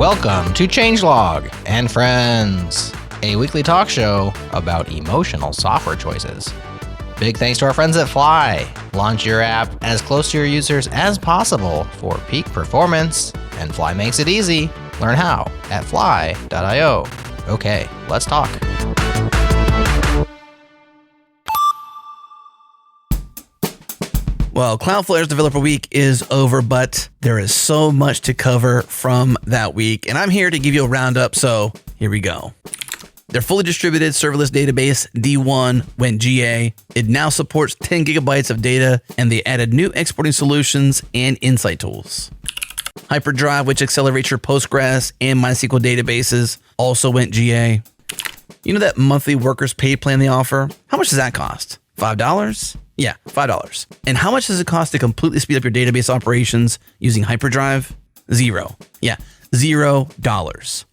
Welcome to Changelog and Friends, a weekly talk show about emotional software choices. Big thanks to our friends at Fly. Launch your app as close to your users as possible for peak performance, and Fly makes it easy. Learn how at fly.io. Okay, let's talk. Well, Cloudflare's Developer Week is over, but there is so much to cover from that week, and I'm here to give you a roundup, so here we go. Their fully distributed serverless database, D1, went GA. It now supports 10 gigabytes of data, and they added new exporting solutions and insight tools. Hyperdrive, which accelerates your Postgres and MySQL databases, also went GA. You know that monthly workers pay plan they offer? How much does that cost? $5? Yeah, $5. And how much does it cost to completely speed up your database operations using Hyperdrive? $0. Yeah, $0.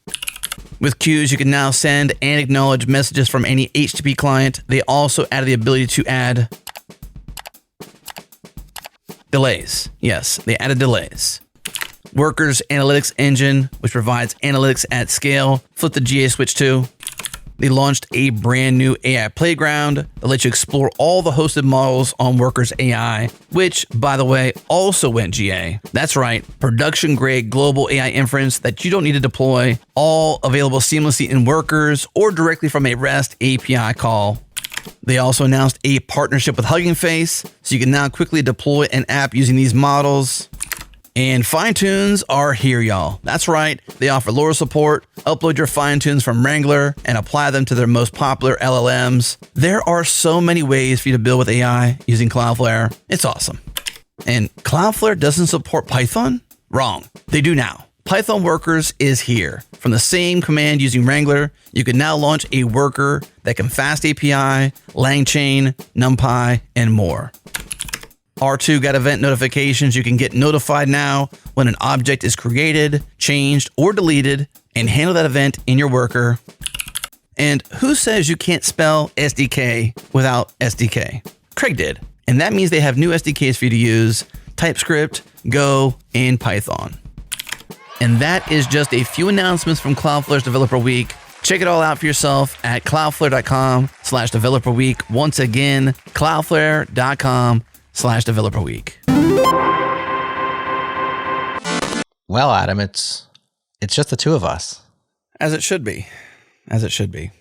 With queues, you can now send and acknowledge messages from any HTTP client. They also added the ability to add delays. Yes, they added delays. Workers Analytics Engine, which provides analytics at scale, flip the GA switch to. They launched a brand new AI playground that lets you explore all the hosted models on Workers AI, which, by the way, also went GA. That's right, production-grade global AI inference that you don't need to deploy, all available seamlessly in Workers or directly from a REST API call. They also announced a partnership with Hugging Face, so you can now quickly deploy an app using these models. And fine-tunes are here, y'all. That's right. They offer LoRa support. Upload your fine-tunes from Wrangler and apply them to their most popular LLMs. There are so many ways for you to build with AI using Cloudflare. It's awesome. And Cloudflare doesn't support Python? Wrong. They do now. Python Workers is here. From the same command using Wrangler, you can now launch a worker that can fast API, LangChain, NumPy, and more. R2 got event notifications. You can get notified now when an object is created, changed, or deleted, and handle that event in your worker. And who says you can't spell SDK without SDK? Craig did. And that means they have new SDKs for you to use: TypeScript, Go, and Python. And that is just a few announcements from Cloudflare's Developer Week. Check it all out for yourself at cloudflare.com/developer week. Once again, cloudflare.com/developer week. Well, Adam, it's just the two of us. As it should be. As it should be.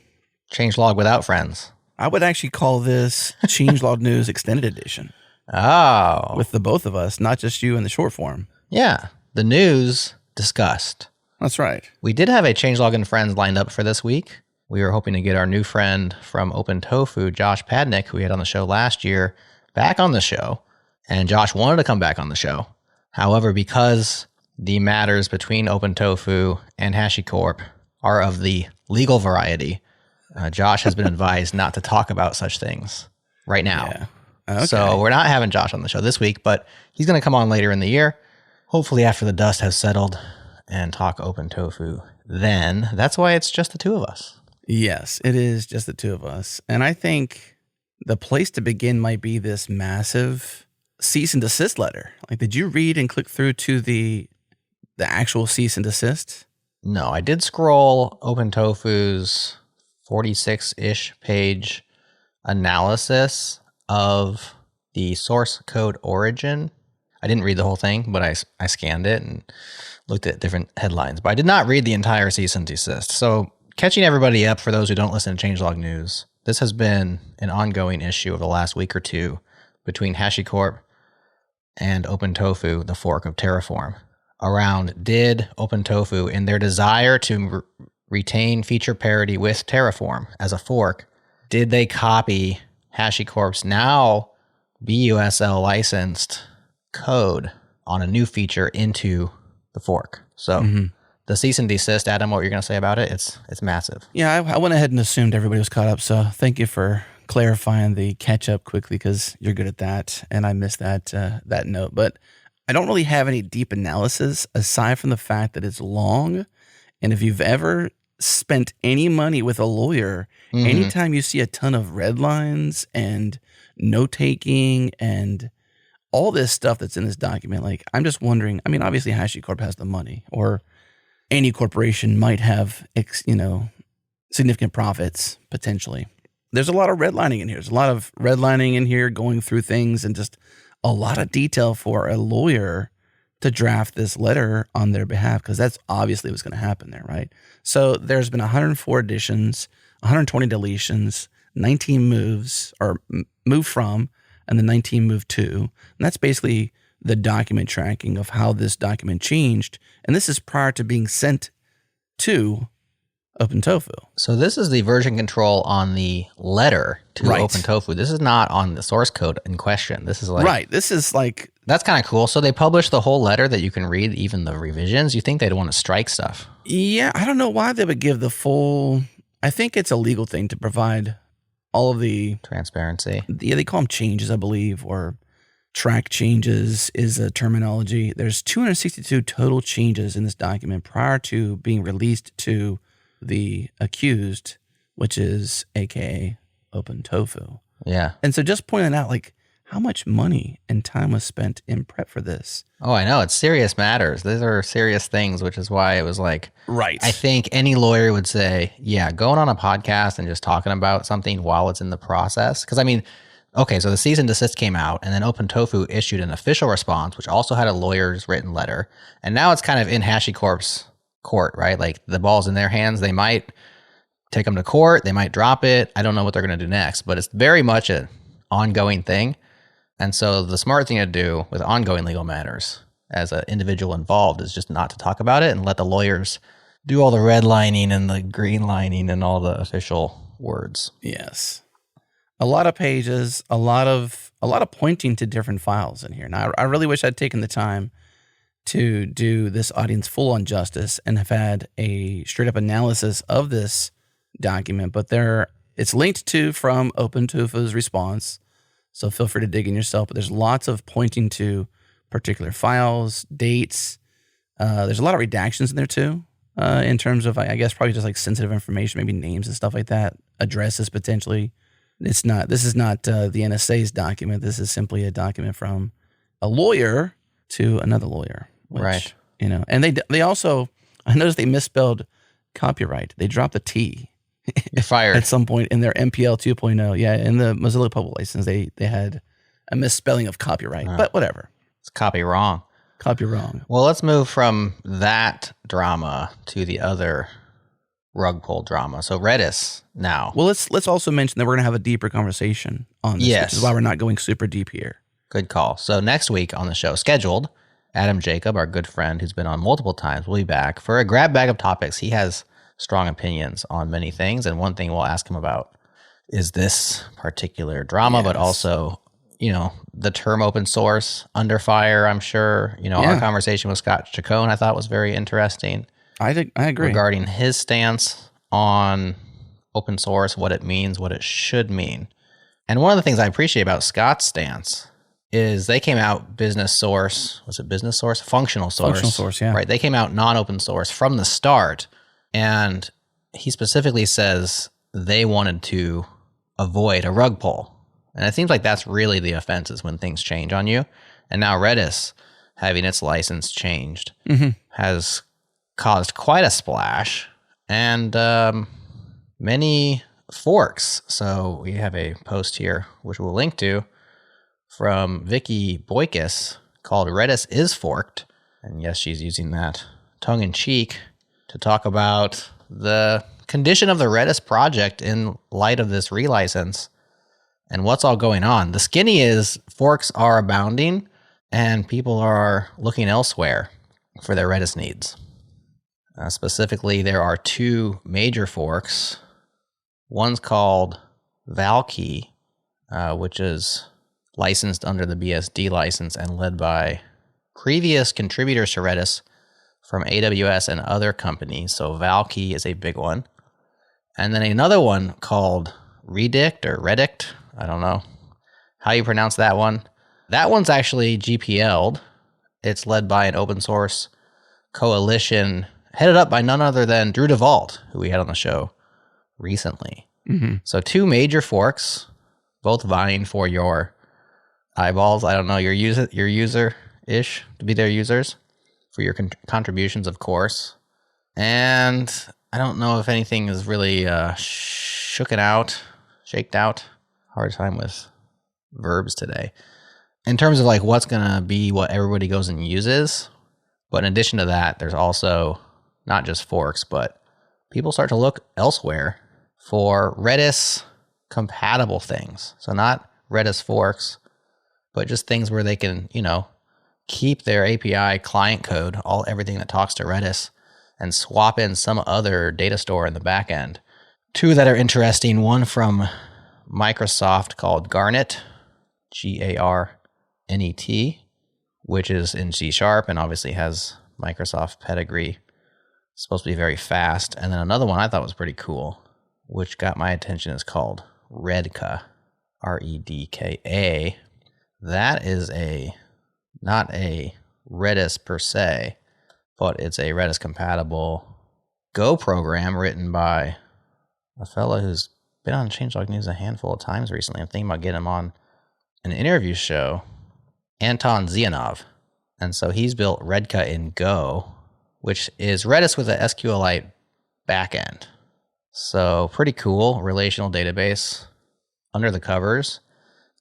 Changelog without friends. I would actually call this Changelog News Extended Edition. Oh. With the both of us, not just you in the short form. Yeah. The news discussed. That's right. We did have a Changelog and Friends lined up for this week. We were hoping to get our new friend from OpenTofu, Josh Padnick, who we had on the show last year, back on the show. And Josh wanted to come back on the show. However, because the matters between OpenTofu and Hashicorp are of the legal variety, Josh has been advised not to talk about such things right now. Yeah. Okay. So we're not having Josh on the show this week, but he's going to come on later in the year, hopefully after the dust has settled, and talk OpenTofu then. That's why it's just the two of us. Yes, it is just the two of us. And I think the place to begin might be this massive cease and desist letter. Like, did you read and click through to the actual cease and desist? No, I did scroll OpenTofu's 46-ish page analysis of the source code origin. I didn't read the whole thing, but I scanned it and looked at different headlines. But I did not read the entire cease and desist. So catching everybody up, for those who don't listen to Changelog News, this has been an ongoing issue over the last week or two between Hashicorp and OpenTofu, the fork of Terraform, around did OpenTofu, in their desire to retain feature parity with Terraform as a fork, did they copy Hashicorp's now BUSL licensed code on a new feature into the fork? So the cease and desist, Adam, what you're going to say about it? It's massive. Yeah, I went ahead and assumed everybody was caught up. So thank you for clarifying the catch up quickly, because you're good at that. And I missed that note. But I don't really have any deep analysis aside from the fact that it's long. And if you've ever spent any money with a lawyer, anytime you see a ton of red lines and note taking and all this stuff that's in this document, like, I'm just wondering, I mean, obviously Hashicorp has the money, or any corporation might have, significant profits potentially. There's a lot of redlining in here. There's a lot of redlining in here, going through things, and just a lot of detail for a lawyer to draft this letter on their behalf, because that's obviously what's going to happen there, right? So there's been 104 additions, 120 deletions, 19 moves, or move from, and then 19 move to. And that's basically the document tracking of how this document changed. And this is prior to being sent to OpenTofu. So this is the version control on the letter to OpenTofu. This is not on the source code in question. This is like... Right. This is like... That's kind of cool. So they published the whole letter that you can read, even the revisions. You think they'd want to strike stuff? Yeah, I don't know why they would give the full... I think it's a legal thing to provide all of the... Transparency. Yeah, they call them changes, I believe, or track changes is a terminology. There's 262 total changes in this document prior to being released to the accused, which is AKA OpenTofu. Yeah. And so just pointing out, like, how much money and time was spent in prep for this. Oh, I know. It's serious matters. These are serious things, which is why it was like... Right. I think any lawyer would say, yeah, going on a podcast and just talking about something while it's in the process. Because, I mean, okay, so the cease and desist came out, and then OpenTofu issued an official response, which also had a lawyer's written letter. And now it's kind of in Hashicorp's court, right? Like, the ball's in their hands. They might take them to court. They might drop it. I don't know what they're going to do next, but it's very much an ongoing thing. And so the smart thing to do with ongoing legal matters as an individual involved is just not to talk about it and let the lawyers do all the redlining and the green lining and all the official words. Yes. A lot of pages, a lot of pointing to different files in here. Now, I really wish I'd taken the time to do this audience full on justice and have had a straight up analysis of this document, but it's linked to from OpenTofu's response. So feel free to dig in yourself, but there's lots of pointing to particular files, dates. There's a lot of redactions in there too, in terms of, I guess, probably just like sensitive information, maybe names and stuff like that, addresses potentially. This is not the NSA's document. This is simply a document from a lawyer to another lawyer. Which, right. And they also, I noticed they misspelled copyright. They dropped the T. You're fired. At some point in their MPL 2.0. Yeah, in the Mozilla Public License, they had a misspelling of copyright, but whatever. It's copy wrong. Copy wrong. Well, let's move from that drama to the other rug pull drama. So Redis now. Well, let's also mention that we're going to have a deeper conversation on this, which is why we're not going super deep here. Good call. So next week on the show, scheduled, Adam Jacob, our good friend who's been on multiple times, will be back for a grab bag of topics. He has strong opinions on many things, and one thing we'll ask him about is this particular drama, but also, the term open source under fire, I'm sure. Our conversation with Scott Chacon I thought was very interesting. I agree. Regarding his stance on open source, what it means, what it should mean. And one of the things I appreciate about Scott's stance is they came out business source. Was it business source? Functional source. Functional source, yeah. Right. They came out non-open source from the start. And he specifically says they wanted to avoid a rug pull. And it seems like that's really the offense, is when things change on you. And now Redis, having its license changed, has caused quite a splash and many forks. So we have a post here, which we'll link to, from Vicky Boykis called Redis is Forked. And yes, she's using that tongue-in-cheek to talk about the condition of the Redis project in light of this relicense and what's all going on. The skinny is forks are abounding and people are looking elsewhere for their Redis needs. Specifically, there are two major forks. One's called Valkey, which is licensed under the BSD license and led by previous contributors to Redis from AWS and other companies. So Valkey is a big one. And then another one called Redict or Redict. I don't know how you pronounce that one. That one's actually GPL'd. It's led by an open source coalition headed up by none other than Drew DeVault, who we had on the show recently. So two major forks, both vying for your eyeballs. I don't know, your user-ish, to be their users. For your contributions, of course. And I don't know if anything is really shaked out. Hard time with verbs today. In terms of like what's going to be what everybody goes and uses. But in addition to that, there's also not just forks, but people start to look elsewhere for Redis compatible things. So not Redis forks, but just things where they can, keep their API client code, everything that talks to Redis, and swap in some other data store in the back end. Two that are interesting, one from Microsoft called Garnet, Garnet, which is in C# and obviously has Microsoft pedigree. It's supposed to be very fast. And then another one I thought was pretty cool, which got my attention, is called Redka, Redka. That is not a Redis per se, but it's a Redis compatible Go program written by a fellow who's been on Changelog News a handful of times recently. I'm thinking about getting him on an interview show, Anton Zianov. And so he's built Redka in Go, which is Redis with an SQLite backend. So pretty cool relational database under the covers.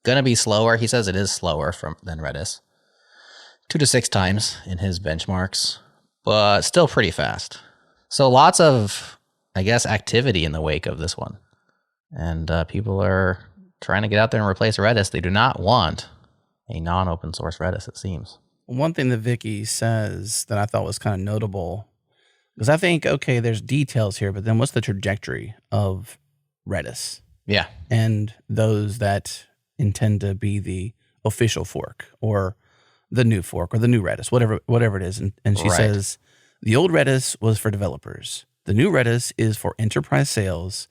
Gonna be slower. He says it is slower than Redis. 2 to 6 times in his benchmarks, but still pretty fast. So lots of, activity in the wake of this one. And people are trying to get out there and replace Redis. They do not want a non-open source Redis, it seems. One thing that Vicky says that I thought was kind of notable, because I think, okay, there's details here, but then what's the trajectory of Redis? Yeah. And those that intend to be the official fork or the new fork or the new Redis, whatever it is. And she says, the old Redis was for developers. The new Redis is for enterprise sales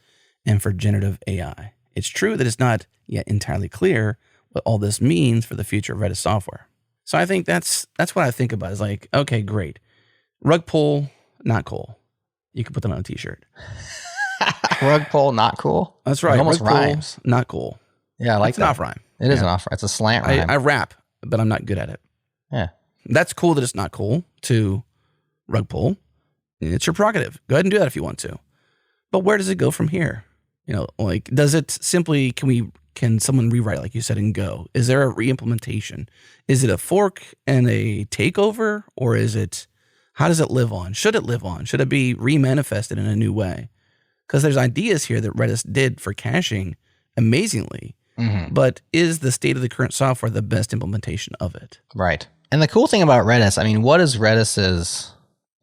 and for generative AI. It's true that it's not yet entirely clear what all this means for the future of Redis software. So I think that's what I think about. Is like, okay, great. Rug pull, not cool. You can put that on a t-shirt. Rug pull, not cool? That's right. It almost rug rhymes. Pull, not cool. Yeah, I like it's that. An off rhyme. It is an off rhyme. It's a slant rhyme. I rap, but I'm not good at it. Yeah. That's cool that it's not cool to rug pull. It's your prerogative. Go ahead and do that if you want to. But where does it go from here? Does it simply, can someone rewrite, like you said, in Go? Is there a re-implementation? Is it a fork and a takeover? Or how does it live on? Should it live on? Should it be re-manifested in a new way? Because there's ideas here that Redis did for caching amazingly. Mm-hmm. But is the state of the current software the best implementation of it? Right. And the cool thing about Redis, what is Redis's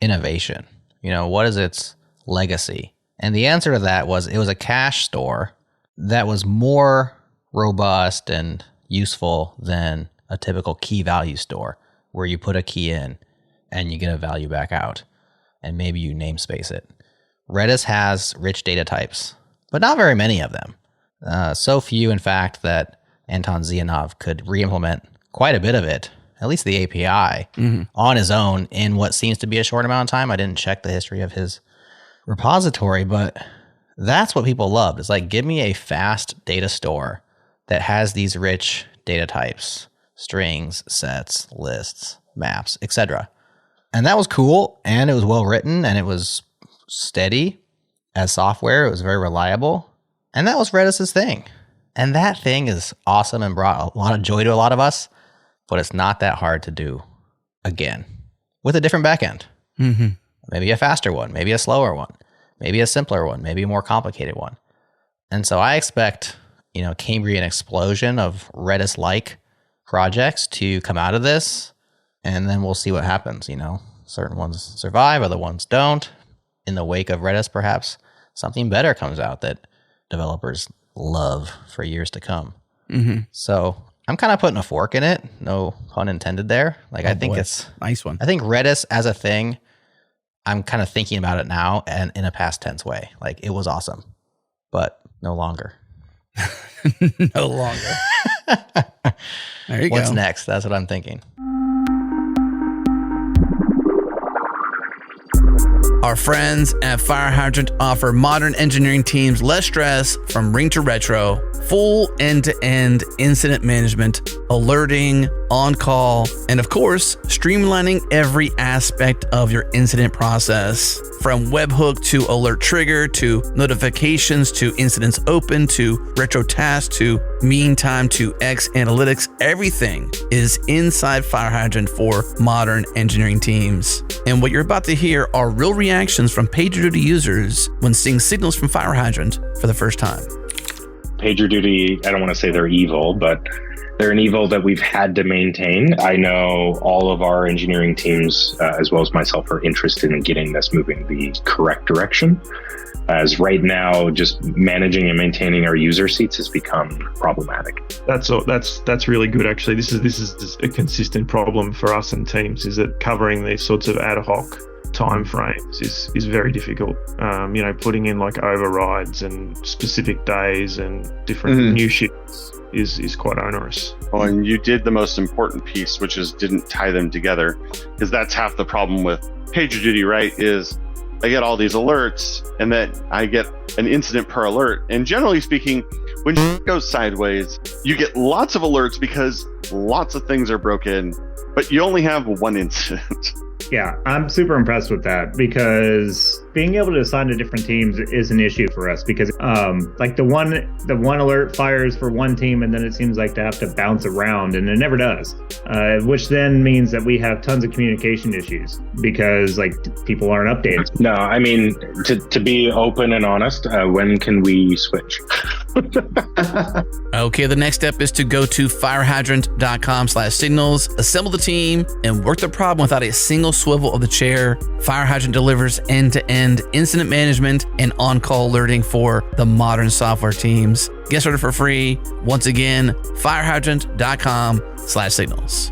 innovation? What is its legacy? And the answer to that was it was a cache store that was more robust and useful than a typical key value store where you put a key in and you get a value back out and maybe you namespace it. Redis has rich data types, but not very many of them. So few, in fact, that Anton Zianov could re-implement quite a bit of it, at least the API, on his own in what seems to be a short amount of time. I didn't check the history of his repository, but that's what people loved. It's like, give me a fast data store that has these rich data types, strings, sets, lists, maps, etc. And that was cool, and it was well written, and it was steady as software. It was very reliable, and that was Redis's thing. And that thing is awesome and brought a lot of joy to a lot of us, but it's not that hard to do again with a different backend. Mm-hmm. Maybe a faster one, maybe a slower one, maybe a simpler one, maybe a more complicated one. And so I expect, Cambrian explosion of Redis-like projects to come out of this, and then we'll see what happens. Certain ones survive, other ones don't. In the wake of Redis, perhaps something better comes out that developers love for years to come. Mm-hmm. So I'm kind of putting a fork in it. No pun intended there. I think it's nice one. I think Redis as a thing, I'm kind of thinking about it now and in a past tense way. It was awesome, but no longer. No longer. There you go. What's next? That's what I'm thinking. Our friends at Fire Hydrant offer modern engineering teams less stress from ring to retro, full end-to-end incident management, alerting, on-call, and of course, streamlining every aspect of your incident process. From webhook to alert trigger to notifications to incidents open to retro tasks to mean time to X analytics, everything is inside FireHydrant for modern engineering teams. And what you're about to hear are real reactions from PagerDuty users when seeing signals from FireHydrant for the first time. PagerDuty, I don't want to say they're evil, but they're an evil that we've had to maintain. I know all of our engineering teams, as well as myself, are interested in getting this moving the correct direction. As right now, just managing and maintaining our user seats has become problematic. That's really good. Actually, this is a consistent problem for us and teams. Is that covering these sorts of ad hoc time frames is very difficult. Putting in like overrides and specific days and different new shifts is quite onerous. Well, and you did the most important piece, which is didn't tie them together, because that's half the problem with PagerDuty, right? Is I get all these alerts and then I get an incident per alert. And generally speaking, when it goes sideways, you get lots of alerts because lots of things are broken, but you only have one incident. Yeah, I'm super impressed with that, because being able to assign to different teams is an issue for us, because like the one alert fires for one team and then it seems like to have to bounce around, and it never does, which then means that we have tons of communication issues because like people aren't updated. No, I mean, to be open and honest, when can we switch? Okay, the next step is to go to firehydrant.com/signals, assemble the team, and work the problem without a single swivel of the chair. FireHydrant delivers end-to-end incident management and on-call alerting for the modern software teams. Get started for free. Once again, firehydrant.com/signals.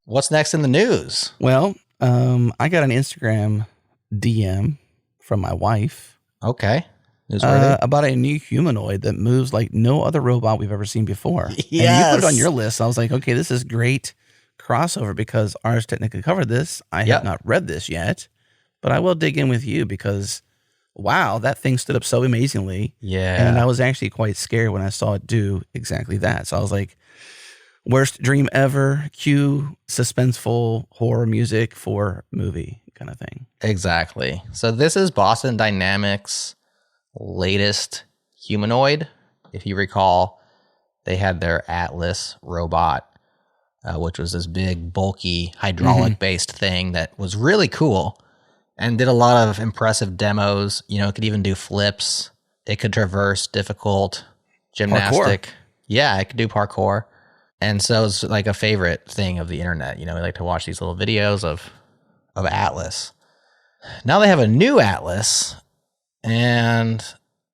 What's next in the news? Well, I got an Instagram DM from my wife. Okay. Newsworthy. About a new humanoid that moves like no other robot we've ever seen before. Yes. And you put it on your list. I was like, okay, this is great crossover because ours technically covered this. I have not read this yet, but I will dig in with you because, wow, that thing stood up so amazingly. Yeah. And I was actually quite scared when I saw it do exactly that. So I was like, worst dream ever, cue suspenseful horror music for movie kind of thing. Exactly. So this is Boston Dynamics' latest humanoid. If you recall, they had their Atlas robot, which was this big, bulky, hydraulic-based thing that was really cool and did a lot of impressive demos. You know, it could even do flips. It could traverse difficult gymnastic. Parkour. Yeah, it could do parkour. And so it's like a favorite thing of the internet. You know, we like to watch these little videos of Atlas. Now they have a new Atlas, and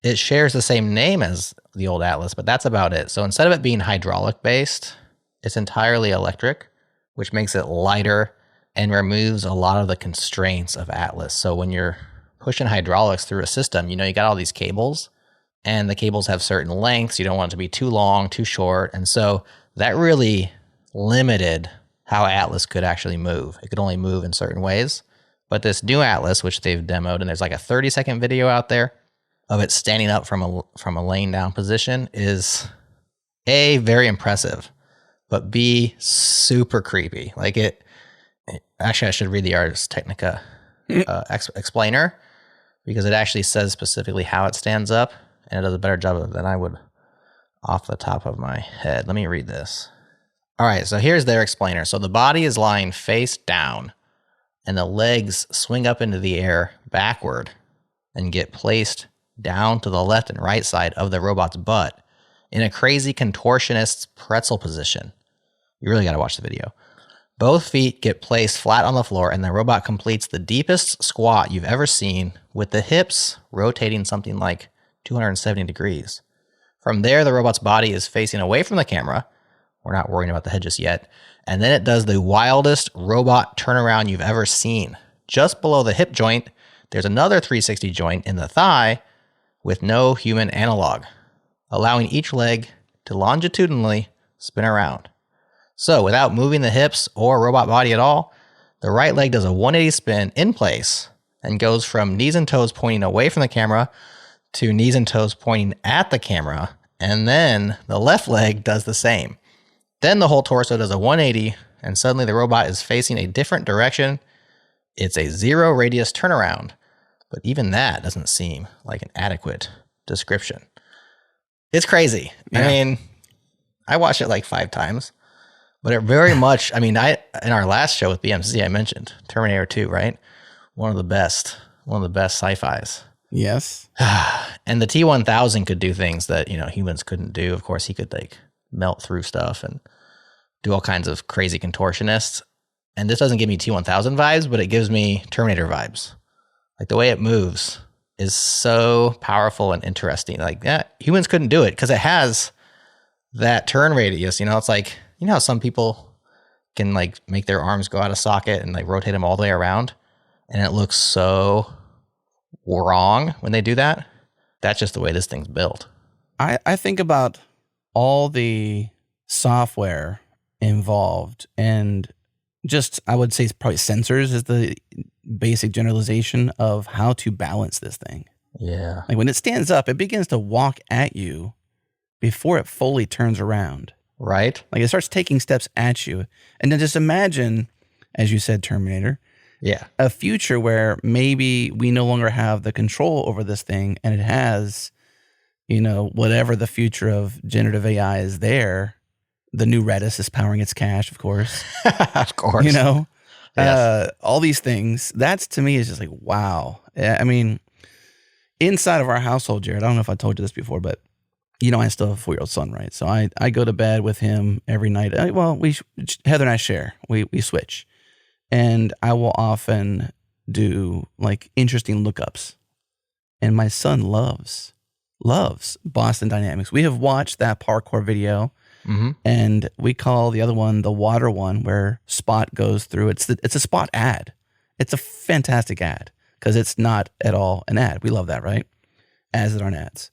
it shares the same name as the old Atlas, but that's about it. So instead of it being hydraulic based, it's entirely electric, which makes it lighter and removes a lot of the constraints of Atlas. So when you're pushing hydraulics through a system, you know, you got all these cables, and the cables have certain lengths. You don't want it to be too long, too short. And so that really limited how Atlas could actually move. It could only move in certain ways. But this new Atlas, which they've demoed, and there's like a 30-second video out there of it standing up from a laying down position, is A, very impressive, but B, super creepy. Like actually, I should read the Ars Technica explainer, because it actually says specifically how it stands up, and it does a better job of it than I would off the top of my head. Let me read this. All right, so here's their explainer. So the body is lying face down, and the legs swing up into the air backward and get placed down to the left and right side of the robot's butt in a crazy contortionist's pretzel position. You really got to watch the video. Both feet get placed flat on the floor, and the robot completes the deepest squat you've ever seen, with the hips rotating something like 270 degrees. From there, the robot's body is facing away from the camera. We're not worrying about the head just yet. And then it does the wildest robot turnaround you've ever seen. Just below the hip joint, there's another 360 joint in the thigh with no human analog, allowing each leg to longitudinally spin around. So without moving the hips or robot body at all, the right leg does a 180 spin in place and goes from knees and toes pointing away from the camera to knees and toes pointing at the camera, and then the left leg does the same. Then the whole torso does a 180, and suddenly the robot is facing a different direction. It's a 0 radius turnaround, but even that doesn't seem like an adequate description. It's crazy. Yeah. I mean, I watched it like 5 times, but it very much, I mean, in our last show with BMC, I mentioned Terminator 2, right? One of the best sci-fis. Yes. And the T-1000 could do things that, humans couldn't do. Of course, he could like melt through stuff and do all kinds of crazy contortionists. And this doesn't give me T-1000 vibes, but it gives me Terminator vibes. Like the way it moves is so powerful and interesting. Like, yeah, humans couldn't do it because it has that turn radius. It's like, how some people can like make their arms go out of socket and like rotate them all the way around, and it looks so wrong when they do that. That's just the way this thing's built. I think about all the software involved, and just, I would say probably sensors is the basic generalization of how to balance this thing. Yeah. Like when it stands up, it begins to walk at you before it fully turns around. Right. Like it starts taking steps at you. And then just imagine, as you said, Terminator, a future where maybe we no longer have the control over this thing, and it has, whatever the future of generative AI is there. The new Redis is powering its cache, of course. Of course. Yes. All these things. That's, to me, is just like, wow. I mean, inside of our household, Jerod, I don't know if I told you this before, but, I still have a 4-year-old son, right? So I go to bed with him every night. Heather and I share. We switch. And I will often do, like, interesting lookups. And my son loves Boston Dynamics. We have watched that parkour video. Mm-hmm. And we call the other one the water one, where Spot goes through. It's a Spot ad. It's a fantastic ad because it's not at all an ad. We love that, right? Ads that aren't ads.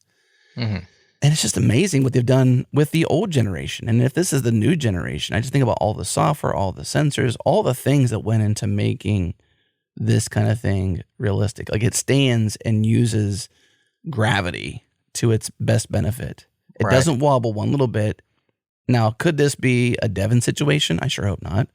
Mm-hmm. And it's just amazing what they've done with the old generation. And if this is the new generation, I just think about all the software, all the sensors, all the things that went into making this kind of thing realistic. Like it stands and uses gravity to its best benefit. It doesn't wobble one little bit. Now, could this be a Devon situation? I sure hope not.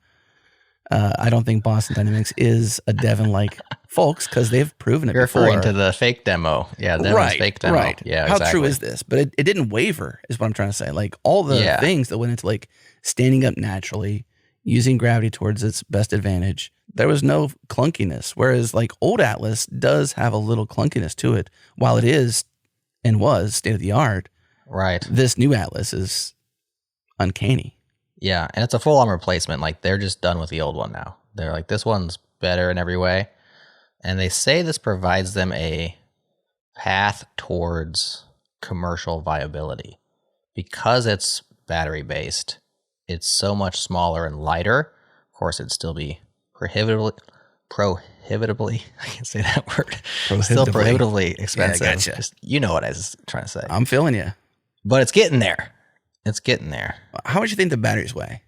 I don't think Boston Dynamics is a Devon-like folks because they've proven it before. You're referring to the fake demo. Yeah, Devon's fake demo. Right. Yeah, How exactly. true is this? But it didn't waver, is what I'm trying to say. Like all the things that went into like standing up naturally, using gravity towards its best advantage, there was no clunkiness. Whereas like old Atlas does have a little clunkiness to it. While it is and was state-of-the-art, right? This new Atlas is uncanny. Yeah, and it's a full-on replacement. Like, they're just done with the old one now. They're like, this one's better in every way. And they say this provides them a path towards commercial viability. Because it's battery-based, it's so much smaller and lighter. Of course, it'd still be prohibitively, I can't say that word. Still prohibitively expensive. Yeah, gotcha. Just, you know what I was trying to say. I'm feeling you. But it's getting there. It's getting there. How much do you think the batteries weigh?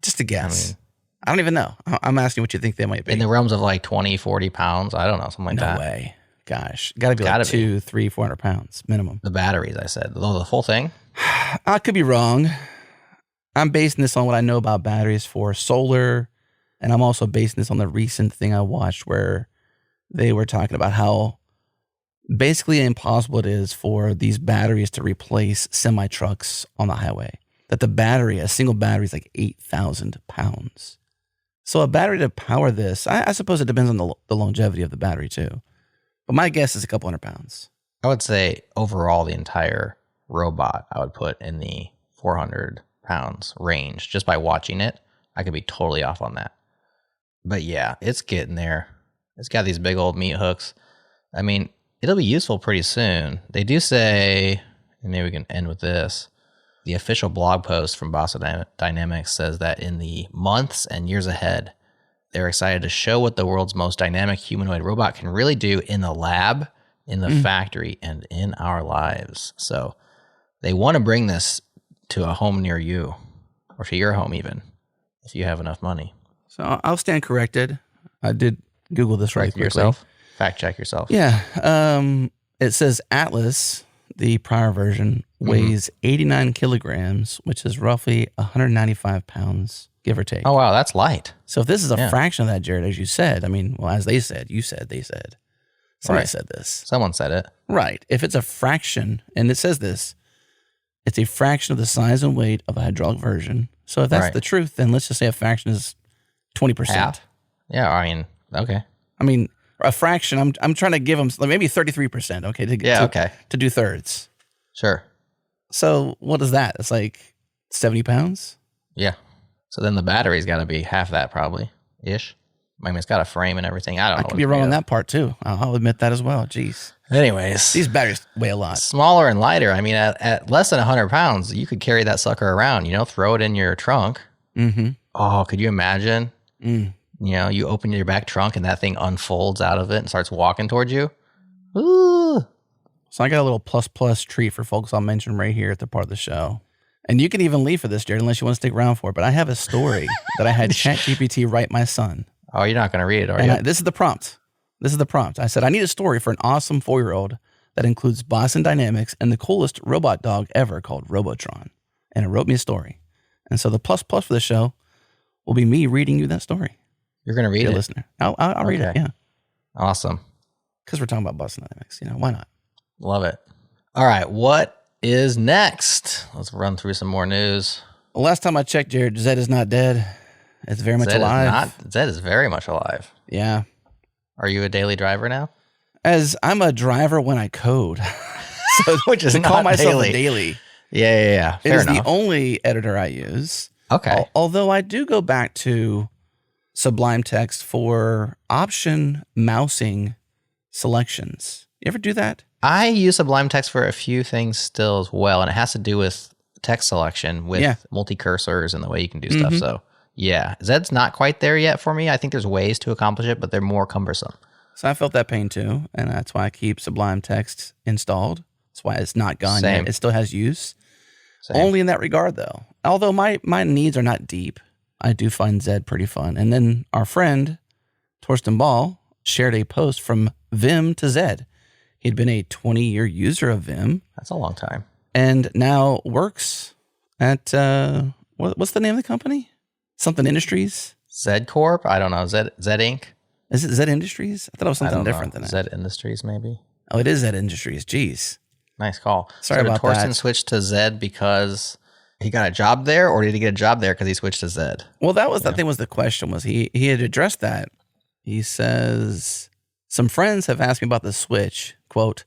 Just a guess. I don't even know. I'm asking what you think they might be. In the realms of like 20, 40 pounds. I don't know. Something like that. No way. Gosh. Got to be like 200, 300, 400 pounds minimum. The batteries, I said. The full thing? I could be wrong. I'm basing this on what I know about batteries for solar. And I'm also basing this on the recent thing I watched where they were talking about how basically impossible it is for these batteries to replace semi-trucks on the highway. That a single battery is like 8,000 pounds. So a battery to power this, I suppose it depends on the longevity of the battery too. But my guess is a couple hundred pounds. I would say overall the entire robot I would put in the 400 pounds range. Just by watching it, I could be totally off on that. But yeah, it's getting there. It's got these big old meat hooks. I mean, it'll be useful pretty soon. They do say, and maybe we can end with this, the official blog post from Boston Dynamics says that in the months and years ahead, they're excited to show what the world's most dynamic humanoid robot can really do in the lab, in the factory, and in our lives. So they want to bring this to a home near you, or to your home even, if you have enough money. So I'll stand corrected. I did Google this right quickly. Yourself. Fact check yourself. Yeah. It says Atlas, the prior version, weighs 89 kilograms, which is roughly 195 pounds, give or take. Oh, wow, that's light. So if this is a fraction of that, Jerod, as you said, I mean, well, as they said, you said, they said. Somebody said this. Someone said it. Right. If it's a fraction, and it says this, it's a fraction of the size and weight of a hydraulic version. So if that's the truth, then let's just say a fraction is 20%. Half? Yeah, I mean, okay. I mean, a fraction, I'm trying to give them like maybe 33%, okay, to do thirds. Sure. So what is that? It's like 70 pounds? Yeah. So then the battery's got to be half that probably-ish. I mean, it's got a frame and everything. I don't know. I could be wrong on that part too. I'll admit that as well. Jeez. Anyways. These batteries weigh a lot. Smaller and lighter. I mean, at less than 100 pounds, you could carry that sucker around, throw it in your trunk. Mm-hmm. Oh, could you imagine? You open your back trunk and that thing unfolds out of it and starts walking towards you. Ooh. So I got a little plus treat for folks I'll mention right here at the part of the show. And you can even leave for this, Jerod, unless you want to stick around for it. But I have a story that I had ChatGPT write my son. Oh, you're not going to read it, are you? This is the prompt. I said, I need a story for an awesome 4-year-old that includes Boston Dynamics and the coolest robot dog ever called Robotron. And it wrote me a story. And so the plus for the show will be me reading you that story. You're going to read it? Listener. I'll read it, yeah. Awesome. Because we're talking about Boston Dynamics. Why not? Love it. All right, what is next? Let's run through some more news. Well, last time I checked, Jerod, Zed is not dead. It's very much alive. Zed is very much alive. Yeah. Are you a daily driver now? As I'm a driver when I code. So which is to not call myself daily. a daily. Yeah. Fair It is enough. the only editor I use. Okay. Although I do go back to Sublime Text for option mousing selections. You ever do that? I use Sublime Text for a few things still as well, and it has to do with text selection with multi-cursors and the way you can do stuff. So, yeah. Zed's not quite there yet for me. I think there's ways to accomplish it, but they're more cumbersome. So I felt that pain too, and that's why I keep Sublime Text installed. That's why it's not gone Same. yet. It still has use. Same. Only in that regard, though. Although my needs are not deep, I do find Zed pretty fun. And then our friend, Thorston Ball, shared a post from Vim to Zed. He'd been a 20-year user of Vim. That's a long time. And now works at, what's the name of the company? Something Industries? Zed Corp? I don't know. Zed Inc.? Is it Zed Industries? I thought it was something different than that. Zed Industries, maybe? Oh, it is Zed Industries. Jeez. Nice call. Sorry about Did Thorston that. switch to Zed because he got a job there, or did he get a job there because he switched to Zed? Well, that was, I think was the question, was he had addressed that. He says, some friends have asked me about the switch. Quote,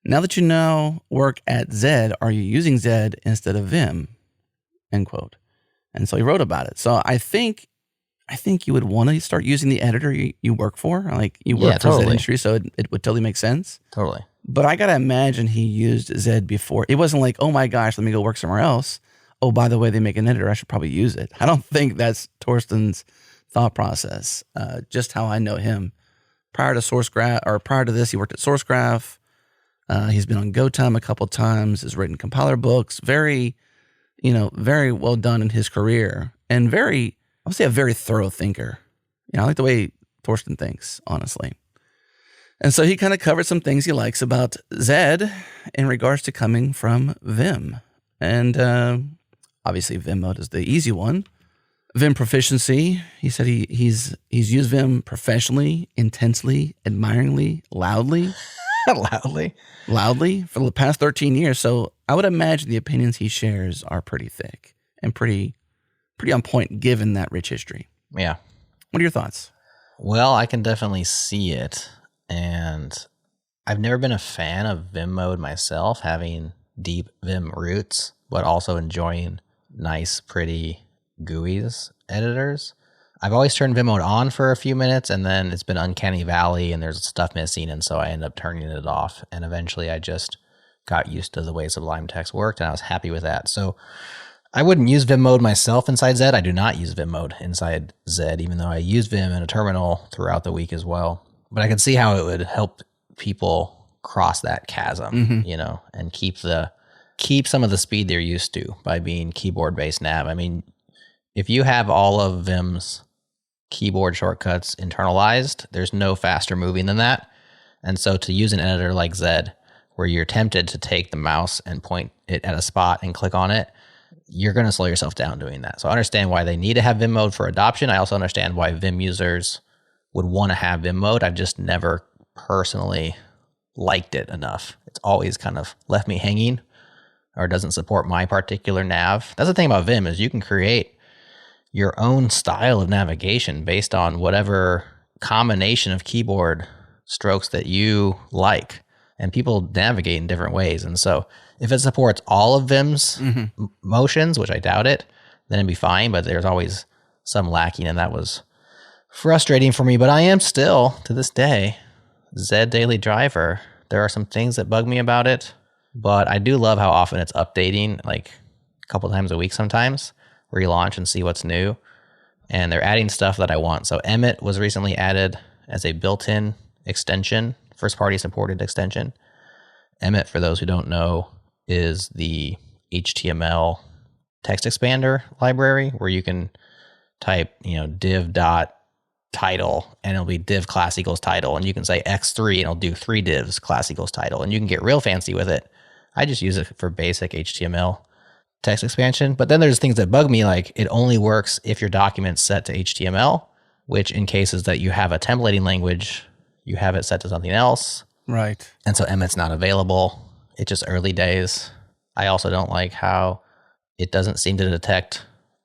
now that you now work at Zed, are you using Zed instead of Vim? End quote. And so he wrote about it. So I think you would want to start using the editor you work for. Like you work for Zed Industries, so it would totally make sense. Totally. But I got to imagine he used Zed before. It wasn't like, oh my gosh, let me go work somewhere else. Oh, by the way, they make an editor. I should probably use it. I don't think that's Thorston's thought process. Just how I know him. Prior to this, he worked at SourceGraph. He's been on GoTime a couple times. Has written compiler books. Very well done in his career, and I would say a very thorough thinker. I like the way Thorston thinks, honestly. And so he kind of covered some things he likes about Zed in regards to coming from Vim. And obviously Vim mode is the easy one. Vim proficiency, he said he's used Vim professionally, intensely, admiringly, loudly for the past 13 years. So I would imagine the opinions he shares are pretty thick and pretty on point given that rich history. Yeah. What are your thoughts? Well, I can definitely see it. And I've never been a fan of Vim mode myself, having deep Vim roots, but also enjoying nice, pretty GUIs editors. I've always turned Vim mode on for a few minutes, and then it's been uncanny valley, and there's stuff missing, and so I end up turning it off. And eventually I just got used to the way Sublime Text worked, and I was happy with that. So I wouldn't use Vim mode myself inside Zed. I do not use Vim mode inside Zed, even though I use Vim in a terminal throughout the week as well. But I can see how it would help people cross that chasm, and keep some of the speed they're used to by being keyboard-based nav. I mean, if you have all of Vim's keyboard shortcuts internalized, there's no faster moving than that. And so to use an editor like Zed, where you're tempted to take the mouse and point it at a spot and click on it, you're going to slow yourself down doing that. So I understand why they need to have Vim mode for adoption. I also understand why Vim users would want to have Vim mode. I've just never personally liked it enough. It's always kind of left me hanging or doesn't support my particular nav. That's the thing about Vim is you can create your own style of navigation based on whatever combination of keyboard strokes that you like. And people navigate in different ways. And so if it supports all of Vim's motions, which I doubt it, then it'd be fine. But there's always some lacking. And that was frustrating for me. But I am still, to this day, Zed Daily Driver. There are some things that bug me about it. But I do love how often it's updating, like a couple times a week sometimes. Relaunch and see what's new. And they're adding stuff that I want. So Emmet was recently added as a built-in extension, first-party supported extension. Emmet, for those who don't know, is the HTML text expander library where you can type, div dot title and it'll be div class equals title, and you can say x3 and it'll do 3 divs class equals title, and you can get real fancy with it. I just use it for basic HTML text expansion. But then there's things that bug me, like it only works if your document's set to HTML, which in cases that you have a templating language, you have it set to something else. Right. And so Emmet's not available. It's just early days. I also don't like how it doesn't seem to detect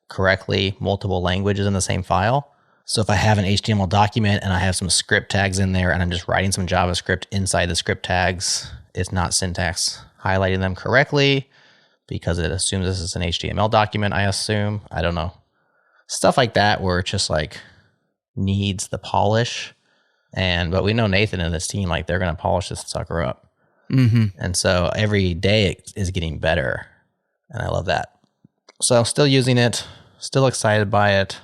correctly multiple languages in the same file. So if I have an HTML document and I have some script tags in there and I'm just writing some JavaScript inside the script tags, it's not syntax highlighting them correctly because it assumes this is an HTML document, I assume. I don't know. Stuff like that where it just like needs the polish. But we know Nathan and his team, like they're going to polish this sucker up. And so every day it is getting better. And I love that. So still using it, still excited by it,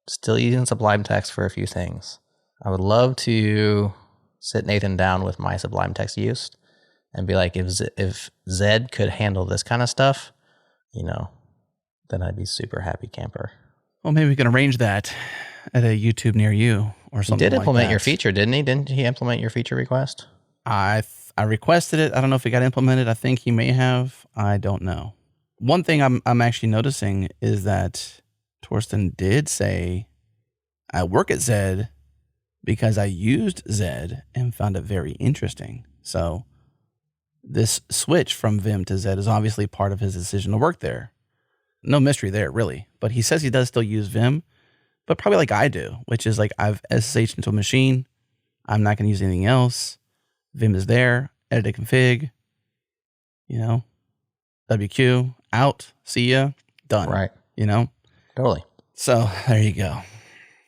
still using Sublime Text for a few things. I would love to sit Nathan down with my Sublime Text use and be like, if Zed could handle this kind of stuff, then I'd be super happy camper. Well, maybe we can arrange that at a YouTube near you or something. He did implement like that. your feature, didn't he? Didn't he implement your feature request? I requested it. I don't know if it got implemented. I think he may have. I don't know. One thing I'm actually noticing is that Thorston did say, I work at Zed because I used Zed and found it very interesting. So this switch from Vim to Zed is obviously part of his decision to work there. No mystery there, really. But he says he does still use Vim, but probably like I do, which is like I've SSH'd into a machine. I'm not going to use anything else. Vim is there. Edit a config. WQ, out, see ya, done. Right. Totally. So there you go.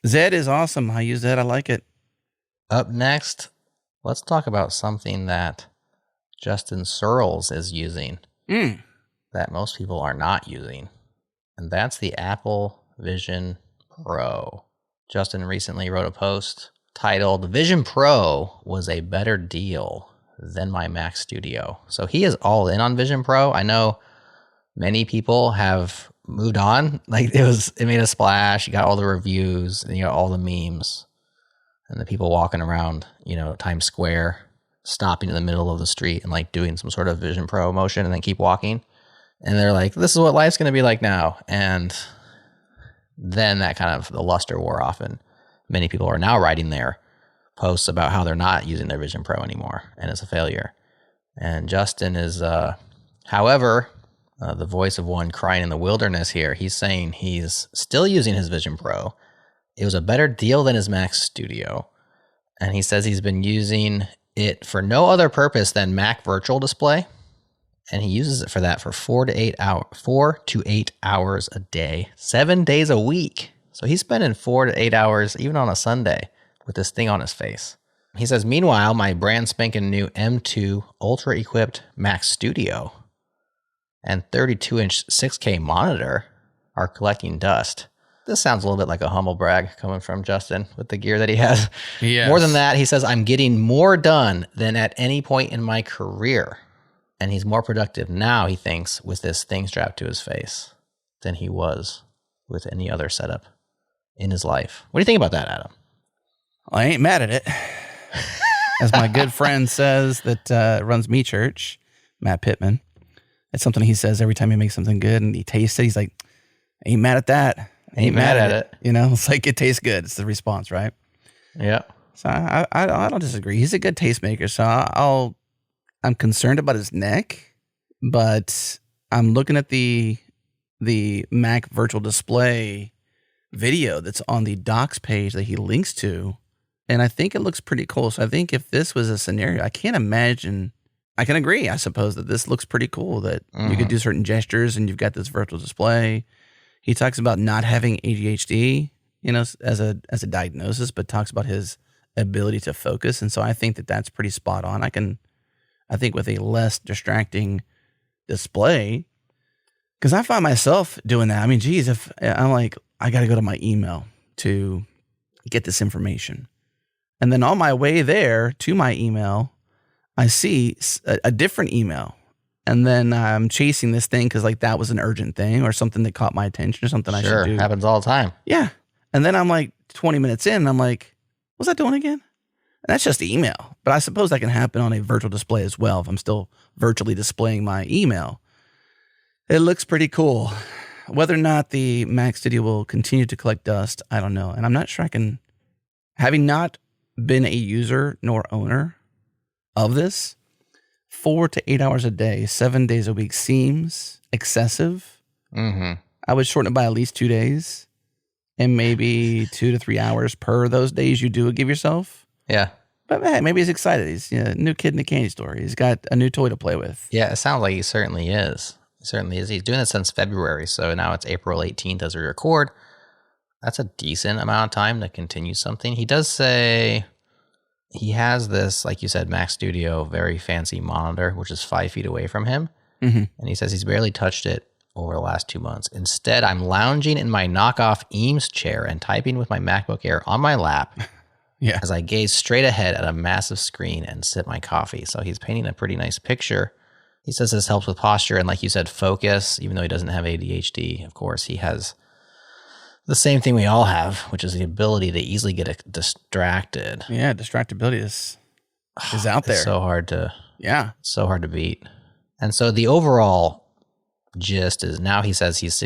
Zed is awesome. I use Zed. I like it. Up next, let's talk about something that Justin Searls is using that most people are not using. And that's the Apple Vision Pro. Justin recently wrote a post titled, Vision Pro was a better deal than my Mac Studio. So he is all in on Vision Pro. I know many people have moved on. Like it made a splash. You got all the reviews and you got all the memes and the people walking around, Times Square, stopping in the middle of the street and like doing some sort of Vision Pro motion and then keep walking. And they're like, this is what life's going to be like now. And then that kind of the luster wore off, and many people are now writing their posts about how they're not using their Vision Pro anymore and it's a failure. And Justin is, however, the voice of one crying in the wilderness here. He's saying he's still using his Vision Pro. It was a better deal than his Mac Studio. And he says he's been using it for no other purpose than Mac Virtual Display. And he uses it for that for 4 to 8 hours a day, 7 days a week. So he's spending 4 to 8 hours, even on a Sunday, with this thing on his face. He says, meanwhile, my brand spanking new M2 Ultra equipped Mac Studio and 32-inch 6K monitor are collecting dust. This sounds a little bit like a humble brag coming from Justin with the gear that he has. Yes. More than that, he says, I'm getting more done than at any point in my career. And he's more productive now, he thinks, with this thing strapped to his face than he was with any other setup in his life. What do you think about that, Adam? I ain't mad at it. As my good friend says that runs Me Church, Matt Pittman. It's something he says every time he makes something good and he tastes it. He's like, ain't mad at that. Ain't mad at it. You know, it's like it tastes good. It's the response, right? Yeah. So I don't disagree. He's a good tastemaker. So I'm concerned about his neck, but I'm looking at the Mac Virtual Display video that's on the docs page that he links to, and I think it looks pretty cool. So I think if this was a scenario, I can't imagine. I can agree, I suppose, that this looks pretty cool, that you could do certain gestures and you've got this virtual display. He talks about not having ADHD, you know, as a diagnosis, but talks about his ability to focus. And so I think that that's pretty spot on. I think with a less distracting display, because I find myself doing that. I mean, geez, if I'm like, I got to go to my email to get this information. And then on my way there to my email, I see a different email. And then I'm chasing this thing because like that was an urgent thing or something that caught my attention or something I should do. Happens all the time. Yeah. And then I'm like 20 minutes in and I'm like, what's that doing again? And that's just email. But I suppose that can happen on a virtual display as well if I'm still virtually displaying my email. It looks pretty cool. Whether or not the Mac Studio will continue to collect dust, I don't know. And I'm not sure I can, having not been a user nor owner of this, 4 to 8 hours a day, 7 days a week seems excessive. I would shorten it by at least 2 days and maybe 2 to 3 hours per those days you do give yourself. Yeah. But hey, maybe he's excited. He's a new kid in the candy store. He's got a new toy to play with. Yeah, it sounds like he certainly is. He certainly is. He's doing it since February, so now it's April 18th as we record. That's a decent amount of time to continue something. He does say he has this, like you said, Mac Studio, very fancy monitor, which is 5 feet away from him. And he says he's barely touched it over the last 2 months. Instead, I'm lounging in my knockoff Eames chair and typing with my MacBook Air on my lap as I gaze straight ahead at a massive screen and sip my coffee. So he's painting a pretty nice picture. He says this helps with posture and, like you said, focus. Even though he doesn't have ADHD, of course, he has the same thing we all have, which is the ability to easily get distracted. Yeah, distractibility is out there. It's so hard to beat. And so the overall gist is now he says he's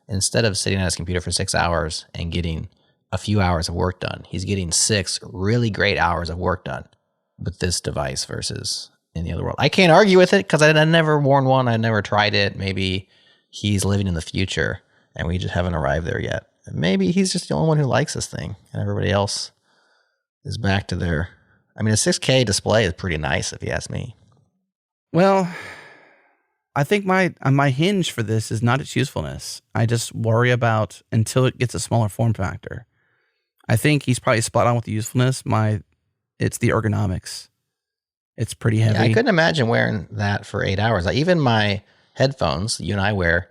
instead of sitting at his computer for 6 hours and getting a few hours of work done, he's getting 6 really great hours of work done with this device versus in the other world. I can't argue with it because I never worn one. I never tried it. Maybe he's living in the future and we just haven't arrived there yet. Maybe he's just the only one who likes this thing and everybody else is back to their... I mean, a 6K display is pretty nice if you ask me. Well, I think my hinge for this is not its usefulness. I just worry about until it gets a smaller form factor. I think he's probably spot on with the usefulness. It's the ergonomics. It's pretty heavy. Yeah, I couldn't imagine wearing that for 8 hours. Like even my headphones, you and I wear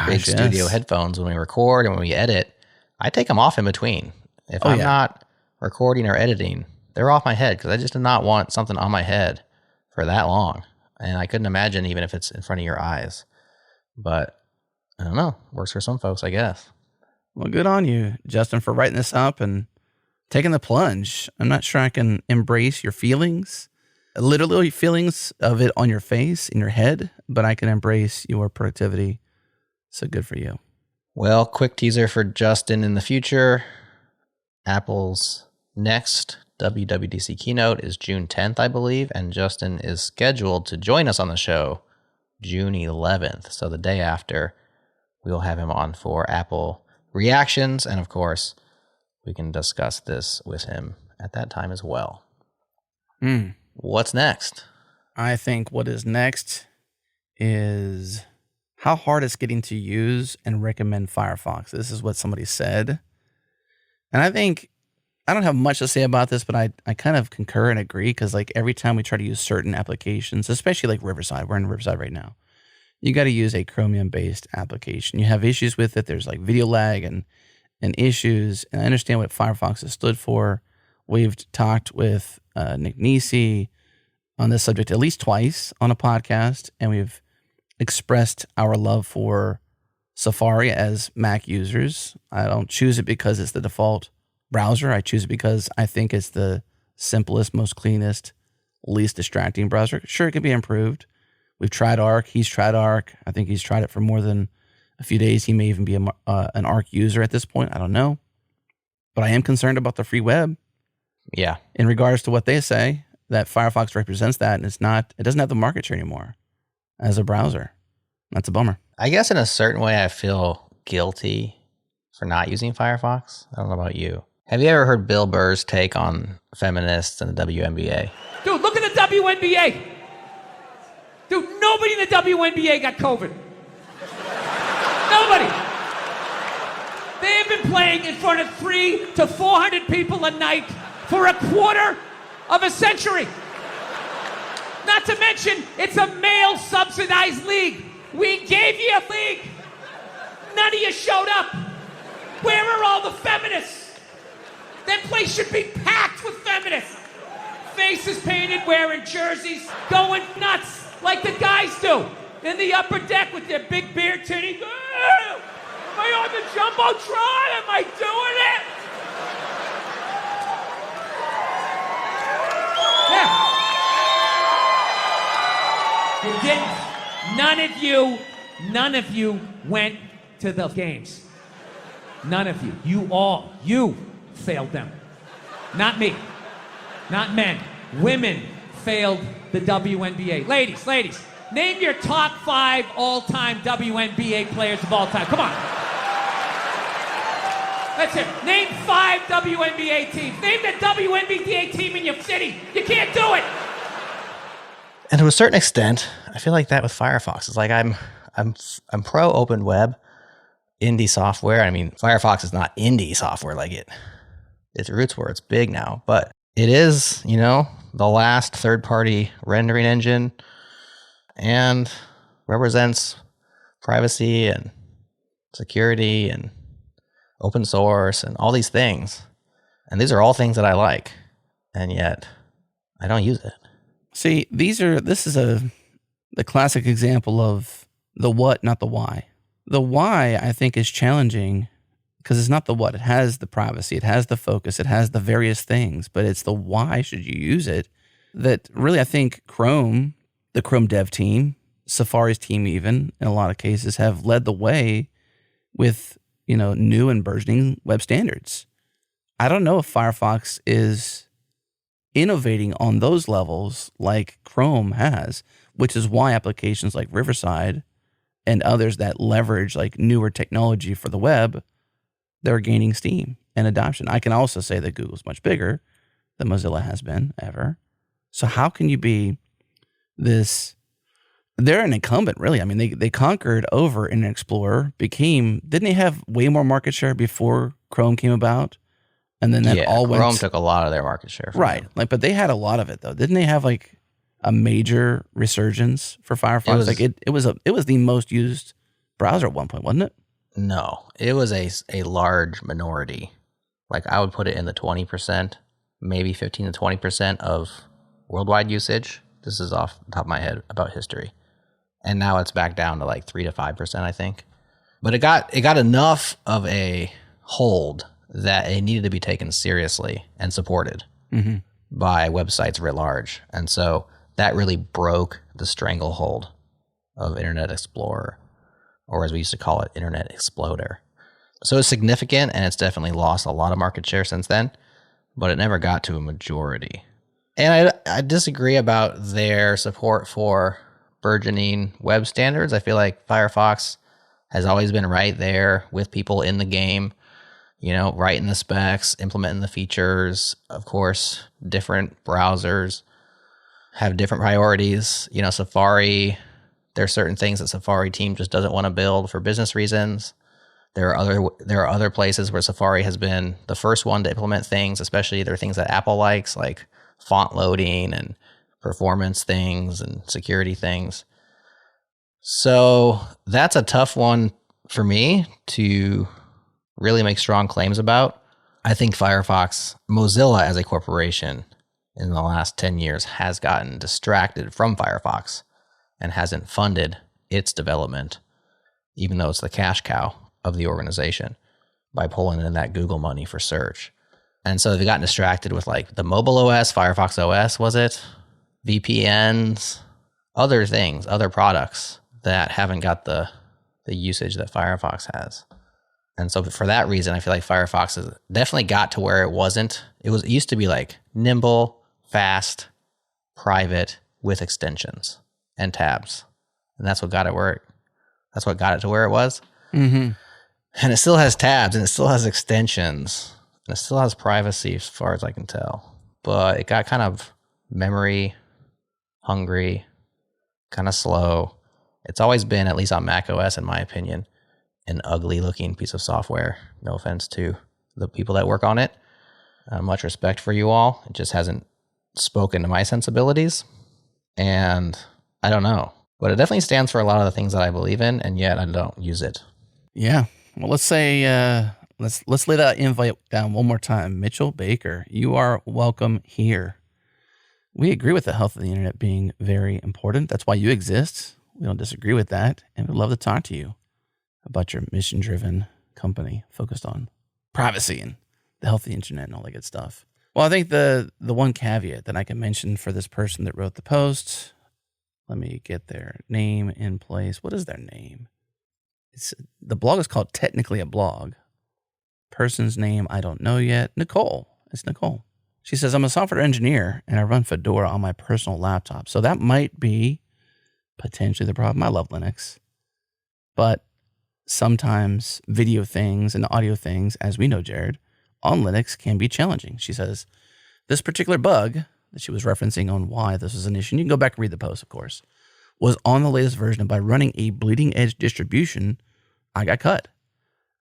big studio headphones when we record and when we edit. I take them off in between. If I'm not recording or editing, they're off my head because I just do not want something on my head for that long. And I couldn't imagine even if it's in front of your eyes. But I don't know. Works for some folks, I guess. Well, good on you, Justin, for writing this up and taking the plunge. I'm not sure I can embrace your feelings. Literally feelings of it on your face, in your head, but I can embrace your productivity. So good for you. Well, quick teaser for Justin in the future. Apple's next WWDC keynote is June 10th, I believe, and Justin is scheduled to join us on the show June 11th. So the day after, we'll have him on for Apple reactions, and of course, we can discuss this with him at that time as well. What's next? I think what is next is how hard it's getting to use and recommend Firefox. This is what somebody said. And I think, I don't have much to say about this, but I kind of concur and agree because like every time we try to use certain applications, especially like Riverside, we're in Riverside right now, you got to use a Chromium-based application. You have issues with it. There's like video lag and issues. And I understand what Firefox has stood for. We've talked with Nick Nisi on this subject at least twice on a podcast, and we've expressed our love for Safari as Mac users. I don't choose it because it's the default browser. I choose it because I think it's the simplest, most cleanest, least distracting browser. Sure, it can be improved. We've tried Arc. He's tried Arc. I think he's tried it for more than a few days. He may even be an Arc user at this point. I don't know. But I am concerned about the free web. Yeah. In regards to what they say, that Firefox represents that, and it doesn't have the market share anymore as a browser. That's a bummer. I guess in a certain way, I feel guilty for not using Firefox. I don't know about you. Have you ever heard Bill Burr's take on feminists and the WNBA? Dude, look at the WNBA. Dude, nobody in the WNBA got COVID. Nobody. They have been playing in front of 300 to 400 people a night for a quarter of a century. Not to mention, it's a male-subsidized league. We gave you a league. None of you showed up. Where are all the feminists? That place should be packed with feminists. Faces painted, wearing jerseys, going nuts like the guys do in the upper deck with their big beard titty. Am I on the Jumbotron? Am I doing it? Yeah. You didn't. None of you went to the games. None of you. You failed them. Not me. Not men. Women failed the WNBA. Ladies, name your top 5 all-time WNBA players of all time. Come on. That's it. Name 5 WNBA teams. Name the WNBA team in your city. You can't do it. And to a certain extent, I feel like that with Firefox. It's like I'm pro open web, indie software. I mean, Firefox is not indie software like its roots were. It's big now, but it is, the last third-party rendering engine and represents privacy and security and open source and all these things. And these are all things that I like, and yet I don't use it. See, this is the classic example of the what, not the why. The why, I think, is challenging because it's not the what. It has the privacy, it has the focus, it has the various things, but it's the why should you use it that really I think Chrome, the Chrome dev team, Safari's team even, in a lot of cases, have led the way with, new and burgeoning web standards. I don't know if Firefox is innovating on those levels like Chrome has, which is why applications like Riverside and others that leverage like newer technology for the web, they're gaining steam and adoption. I can also say that Google's much bigger than Mozilla has been ever. So how can you be this? They're an incumbent, really. I mean, they conquered over Internet Explorer, didn't they have way more market share before Chrome came about? And then that all went. Chrome took a lot of their market share. Right. Them. But they had a lot of it though. Didn't they have like a major resurgence for Firefox? It was the most used browser at one point, wasn't it? No, it was a large minority. Like I would put it in the 20%, maybe 15 to 20% of worldwide usage. This is off the top of my head about history. And now it's back down to like 3 to 5%, I think. But it got enough of a hold that it needed to be taken seriously and supported by websites writ large. And so that really broke the stranglehold of Internet Explorer, or as we used to call it, Internet Exploder. So it's significant, and it's definitely lost a lot of market share since then, but it never got to a majority. And I disagree about their support for burgeoning web standards. I feel like Firefox has always been right there with people in the game, writing the specs, implementing the features. Of course, different browsers have different priorities. Safari, there are certain things that Safari team just doesn't want to build for business reasons. There are other places where Safari has been the first one to implement things, especially there are things that Apple likes, like font loading and performance things and security things. So that's a tough one for me to really make strong claims about. I think Mozilla as a corporation in the last 10 years has gotten distracted from Firefox and hasn't funded its development, even though it's the cash cow of the organization, by pulling in that Google money for search. And so they've gotten distracted with like the mobile OS, Firefox OS, was it? VPNs, other things, other products that haven't got the usage that Firefox has. And so for that reason, I feel like Firefox has definitely got to where it used to be like nimble, fast, private with extensions and tabs. And that's what got it to where it was. Mm-hmm. And it still has tabs and it still has extensions and it still has privacy as far as I can tell. But it got kind of memory hungry, kind of slow. It's always been, at least on Mac OS, in my opinion, an ugly looking piece of software. No offense to the people that work on it. Much respect for you all. It just hasn't spoken to my sensibilities. And I don't know. But it definitely stands for a lot of the things that I believe in, and yet I don't use it. Yeah. Well, let's say, let's lay that invite down one more time. Mitchell Baker, you are welcome here. We agree with the health of the internet being very important. That's why you exist. We don't disagree with that. And we'd love to talk to you about your mission-driven company focused on privacy and the health of the internet and all that good stuff. Well, I think the one caveat that I can mention for this person that wrote the post, let me get their name in place. What is their name? The blog is called Technically a Blog. Person's name, I don't know yet. Nicole. It's Nicole. She says, I'm a software engineer and I run Fedora on my personal laptop. So that might be potentially the problem. I love Linux. But sometimes video things and audio things, as we know, Jerod, on Linux can be challenging. She says, this particular bug that she was referencing on why this was an issue, and you can go back and read the post, of course, was on the latest version, and by running a bleeding edge distribution, I got cut.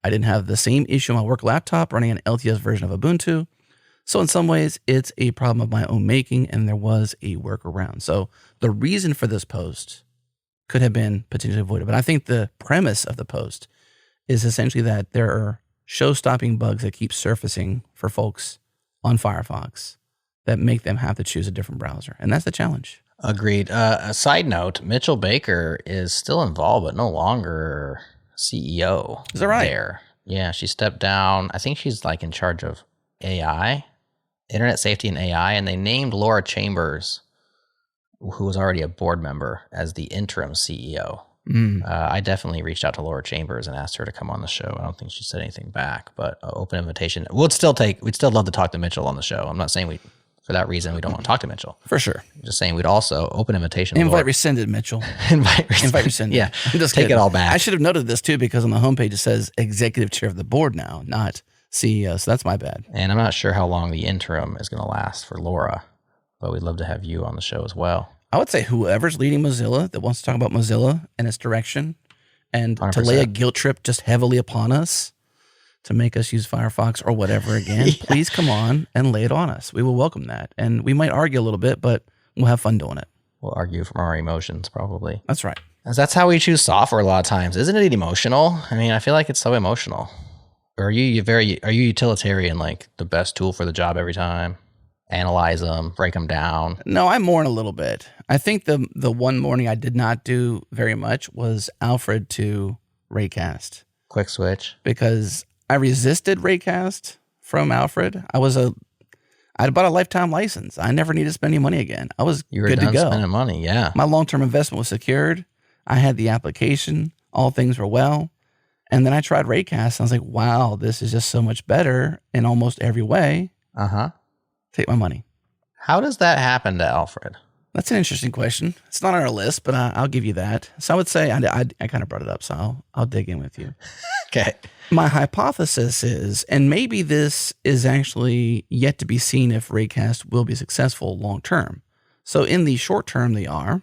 I didn't have the same issue on my work laptop running an LTS version of Ubuntu. So in some ways, it's a problem of my own making, and there was a workaround. So the reason for this post could have been potentially avoided. But I think the premise of the post is essentially that there are show-stopping bugs that keep surfacing for folks on Firefox that make them have to choose a different browser. And that's the challenge. Agreed. A side note, Mitchell Baker is still involved, but no longer CEO. Is that right? There. Yeah, she stepped down. I think she's like in charge of AI, internet safety and AI, and they named Laura Chambers, who was already a board member, as the interim CEO. I definitely reached out to Laura Chambers and asked her to come on the show. I don't think she said anything back, but open invitation. We'd still love to talk to Mitchell on the show. I'm not saying for that reason we don't want to talk to Mitchell. For sure. I'm just saying we'd also open invitation. Invite rescinded, Mitchell. Invite rescinded. Yeah. I'm just take kidding. It all back. I should have noted this too, because on the homepage it says executive chair of the board now, not CEO. So that's my bad. And I'm not sure how long the interim is going to last for Laura, but we'd love to have you on the show as well. I would say whoever's leading Mozilla that wants to talk about Mozilla and its direction, and 100%. To lay a guilt trip just heavily upon us to make us use Firefox or whatever again, please come on and lay it on us. We will welcome that. And we might argue a little bit, but we'll have fun doing it. We'll argue from our emotions, probably. That's right. That's how we choose software a lot of times. Isn't it emotional? I mean, I feel like it's so emotional. Or are you utilitarian, like the best tool for the job every time? Analyze them, break them down. No, I mourn a little bit. I think the one morning I did not do very much was Alfred to Raycast. Quick switch. Because I resisted Raycast from Alfred. I'd bought a lifetime license. I never needed to spend any money again. I was good to go. Spending money, yeah. My long-term investment was secured. I had the application. All things were well. And then I tried Raycast. And I was like, wow, this is just so much better in almost every way. Uh-huh. Take my money. How does that happen to Alfred? That's an interesting question. It's not on our list, but I'll give you that. So I would say I kind of brought it up, so I'll dig in with you. Okay. My hypothesis is, and maybe this is actually yet to be seen if Raycast will be successful long term. So in the short term, they are.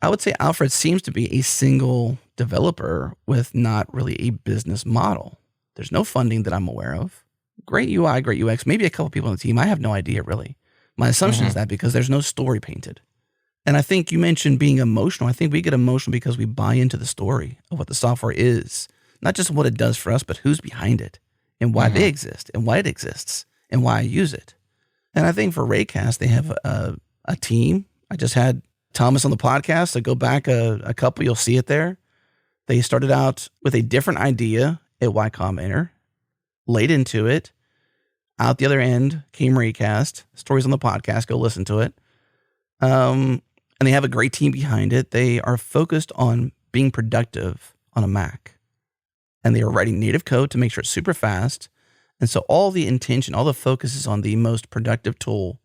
I would say Alfred seems to be a single developer with not really a business model. There's no funding that I'm aware of. Great UI, great UX, maybe a couple people on the team. I have no idea, really. My assumption is that because there's no story painted. And I think you mentioned being emotional. I think we get emotional because we buy into the story of what the software is. Not just what it does for us, but who's behind it and why they exist and why it exists and why I use it. And I think for Raycast, they have a team. I just had Thomas on the podcast. So go back a couple, you'll see it there. They started out with a different idea at Y Combinator, laid into it, Out the other end came Raycast, Stories on the Podcast. Go listen to it. And they have a great team behind it. They are focused on being productive on a Mac. And they are writing native code to make sure it's super fast. And so all the intention, all the focus is on the most productive tool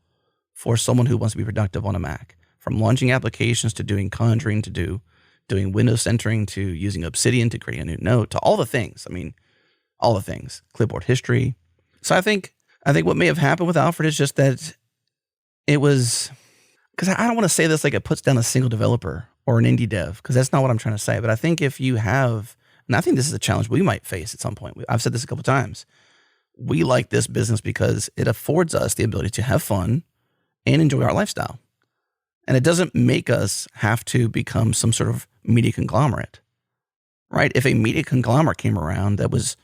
for someone who wants to be productive on a Mac. From launching applications to doing conjuring to doing Windows centering to using Obsidian to creating a new note to all the things. I mean, all the things. Clipboard history. So I think what may have happened with Alfred is just that it was, because I don't want to say this like it puts down a single developer or an indie dev, because that's not what I'm trying to say. But I think if you have, and I think this is a challenge we might face at some point. I've said this a couple of times. We like this business because it affords us the ability to have fun and enjoy our lifestyle. And it doesn't make us have to become some sort of media conglomerate, right? If a media conglomerate came around that was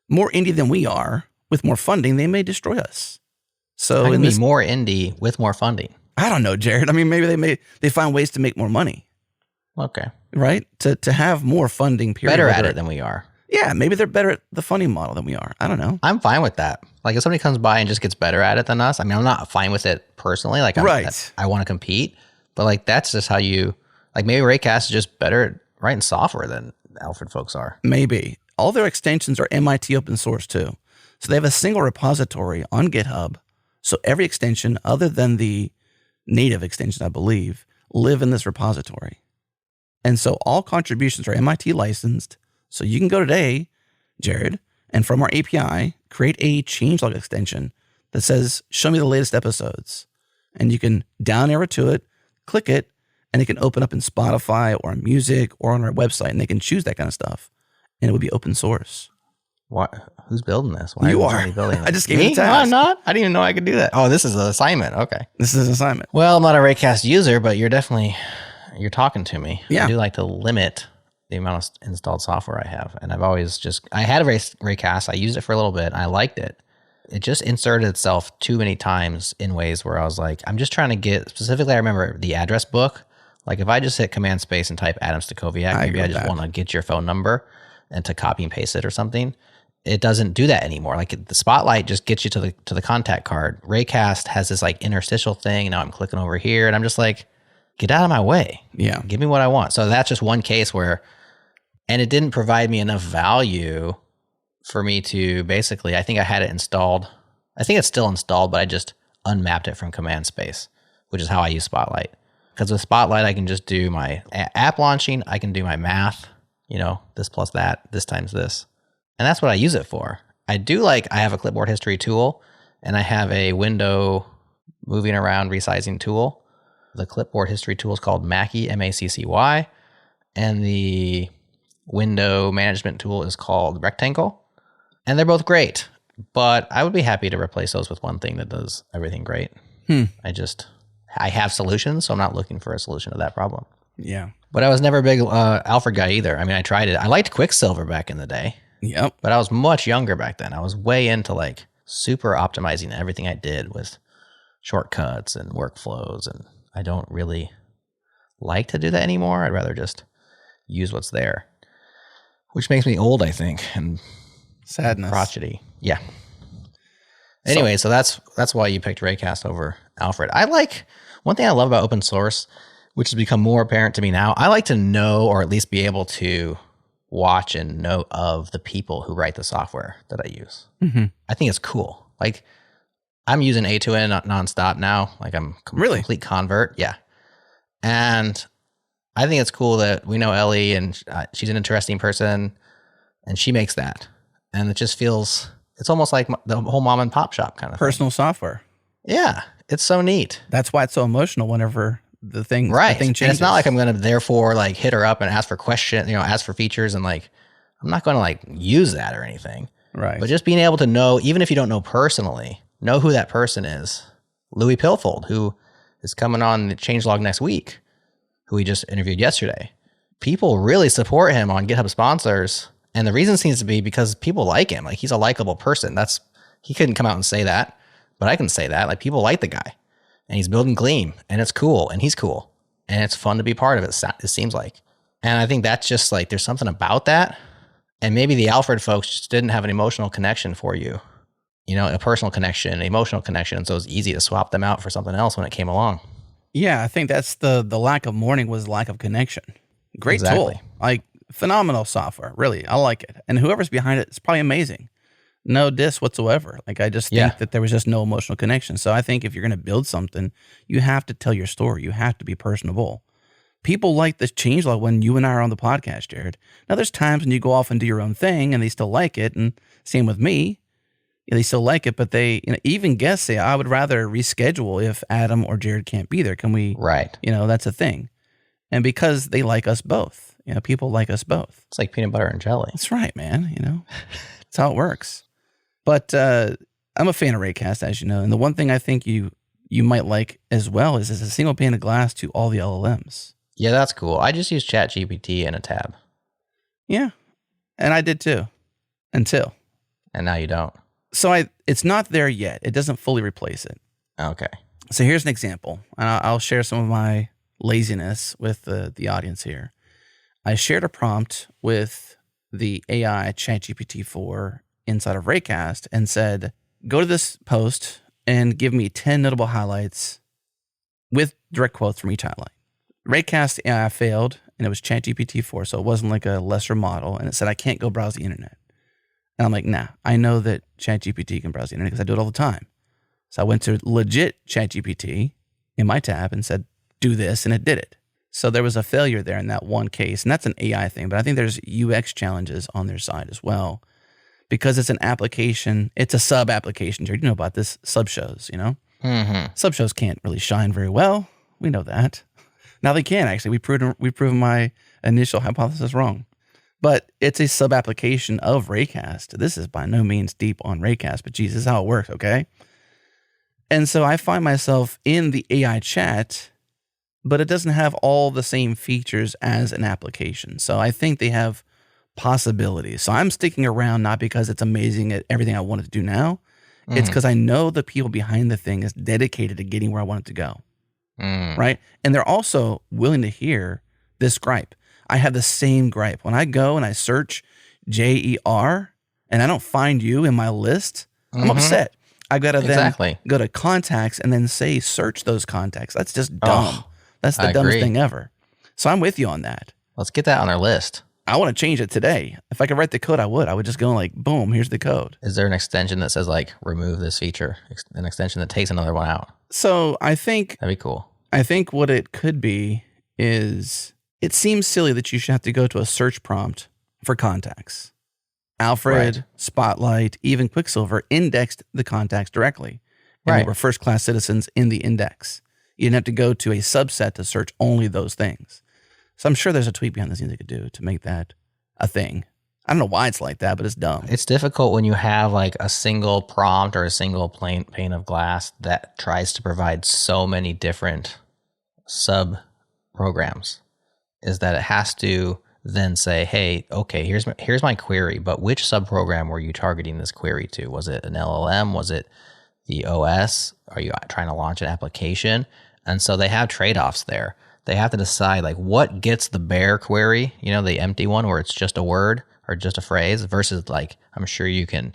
more indie than we are with more funding, they may destroy us. So I can be more indie with more funding. I don't know, Jerod. I mean, maybe they find ways to make more money. Okay. Right? To have more funding, period. Better at it than we are. Yeah, maybe they're better at the funding model than we are. I don't know. I'm fine with that. Like if somebody comes by and just gets better at it than us, I mean, I'm not fine with it personally. Like I want to compete, but like that's just how you, like maybe Raycast is just better at writing software than Alfred folks are. Maybe. All their extensions are MIT open source too. So they have a single repository on GitHub. So every extension other than the native extensions, I believe, live in this repository. And so all contributions are MIT licensed. So you can go today, Jerod, and from our API, create a changelog extension that says, show me the latest episodes. And you can down arrow to it, click it, and it can open up in Spotify or music or on our website, and they can choose that kind of stuff. And it would be open source. What? Who's building this? Why you is are. somebody building this? I just gave you Me? the task. No, I'm not. I didn't even know I could do that. Oh, this is an assignment. Okay. This is an assignment. Well, I'm not a Raycast user, but you're talking to me. Yeah. I do like to limit the amount of installed software I have. And I've always I had a Raycast. I used it for a little bit. And I liked it. It just inserted itself too many times in ways where I was like, I'm just trying to get, specifically, I remember the address book. Like if I just hit command space and type Adam Stacoviak, maybe I just want to get your phone number and to copy and paste it or something. It doesn't do that anymore. Like the Spotlight just gets you to the contact card. Raycast has this like interstitial thing. Now I'm clicking over here and I'm just like, get out of my way. Yeah. Give me what I want. So that's just one case where, and it didn't provide me enough value for me to basically, I think I had it installed. I think it's still installed, but I just unmapped it from command space, which is how I use Spotlight. Because with Spotlight, I can just do my app launching. I can do my math, this plus that, this times this. And that's what I use it for. I have a clipboard history tool and I have a window moving around resizing tool. The clipboard history tool is called Mackie, M-A-C-C-Y. And the window management tool is called Rectangle. And they're both great, but I would be happy to replace those with one thing that does everything great. I have solutions, so I'm not looking for a solution to that problem. Yeah. But I was never a big Alfred guy either. I mean, I tried it. I liked Quicksilver back in the day. Yep. But I was much younger back then. I was way into like super optimizing everything I did with shortcuts and workflows. And I don't really like to do that anymore. I'd rather just use what's there, which makes me old, I think, and sadness, crotchety. Yeah. Anyway, so that's why you picked Raycast over Alfred. One thing I love about open source, which has become more apparent to me now, I like to know or at least be able to watch and know of the people who write the software that I use. Mm-hmm. I think it's cool. Like I'm using A2N nonstop now. Like I'm complete convert. Yeah. And I think it's cool that we know Ellie and she's an interesting person and she makes that. And it just feels, it's almost like the whole mom and pop shop kind of personal software. Yeah. It's so neat. That's why it's so emotional whenever the thing changes. And it's not like I'm going to therefore like hit her up and ask for questions, ask for features and like, I'm not going to like use that or anything. Right. But just being able to know, even if you don't know personally, know who that person is. Louis Pilfold, who is coming on the Changelog next week, who we just interviewed yesterday. People really support him on GitHub sponsors. And the reason seems to be because people like him. Like he's a likable person. He couldn't come out and say that, but I can say that. Like people like the guy. And he's building Gleam, and it's cool, and he's cool, and it's fun to be part of it, it seems like. And I think that's just like, there's something about that. And maybe the Alfred folks just didn't have an emotional connection for you, a personal connection, an emotional connection. So it was easy to swap them out for something else when it came along. Yeah, I think that's the lack of mourning was lack of connection. Great Exactly. tool. Like, phenomenal software. Really, I like it. And whoever's behind it is probably amazing. No diss whatsoever. Like, I just think that there was just no emotional connection. So I think if you're going to build something, you have to tell your story. You have to be personable. People like this changelog when you and I are on the podcast, Jerod. Now, there's times when you go off and do your own thing and they still like it. And same with me. They still like it, but they even guests say, I would rather reschedule if Adam or Jerod can't be there. Can we? Right. That's a thing. And because they like us both, people like us both. It's like peanut butter and jelly. That's right, man. That's how it works. But I'm a fan of Raycast, as you know. And the one thing I think you might like as well is it's a single pane of glass to all the LLMs. Yeah, that's cool. I just use ChatGPT in a tab. Yeah. And I did too. Until. And now you don't. So it's not there yet. It doesn't fully replace it. Okay. So here's an example. And I'll share some of my laziness with the audience here. I shared a prompt with the AI ChatGPT 4 inside of Raycast and said, go to this post and give me 10 notable highlights with direct quotes from each highlight. Raycast AI failed, and it was ChatGPT 4, so it wasn't like a lesser model. And it said, I can't go browse the internet. And I'm like, nah, I know that ChatGPT can browse the internet because I do it all the time. So I went to legit ChatGPT in my tab and said, do this, and it did it. So there was a failure there in that one case, and that's an AI thing. But I think there's UX challenges on their side as well because it's an application. It's a sub-application. You know about this, sub-shows, Mm-hmm. Sub-shows can't really shine very well. We know that. Now they can, actually. We've proven my initial hypothesis wrong. But it's a sub-application of Raycast. This is by no means deep on Raycast, but geez, this is how it works, okay? And so I find myself in the AI chat, but it doesn't have all the same features as an application. So I think they have possibilities. So I'm sticking around not because it's amazing at everything I wanted to do now. It's because I know the people behind the thing is dedicated to getting where I want it to go, right? And they're also willing to hear this gripe. I have the same gripe. When I go and I search JER and I don't find you in my list, I'm upset. I got to then go to contacts and then say search those contacts. That's just dumb. That's the dumbest thing ever. So I'm with you on that. Let's get that on our list. I want to change it today. If I could write the code, I would. I would just go like, boom, here's the code. Is there an extension that says like remove this feature? An extension that takes another one out? So I think that'd be cool. I think what it could be is it seems silly that you should have to go to a search prompt for contacts. Alfred, Spotlight, even Quicksilver indexed the contacts directly. And they were first-class citizens in the index. You didn't have to go to a subset to search only those things. So I'm sure there's a tweak behind the scenes they could do to make that a thing. I don't know why it's like that, but it's dumb. It's difficult when you have like a single prompt or a single pane of glass that tries to provide so many different sub programs. Is that it has to then say, hey, okay, here's my query, but which subprogram were you targeting this query to? Was it an LLM? Was it the OS? Are you trying to launch an application? And so they have trade-offs there. They have to decide like what gets the bare query, the empty one where it's just a word or just a phrase versus like, I'm sure you can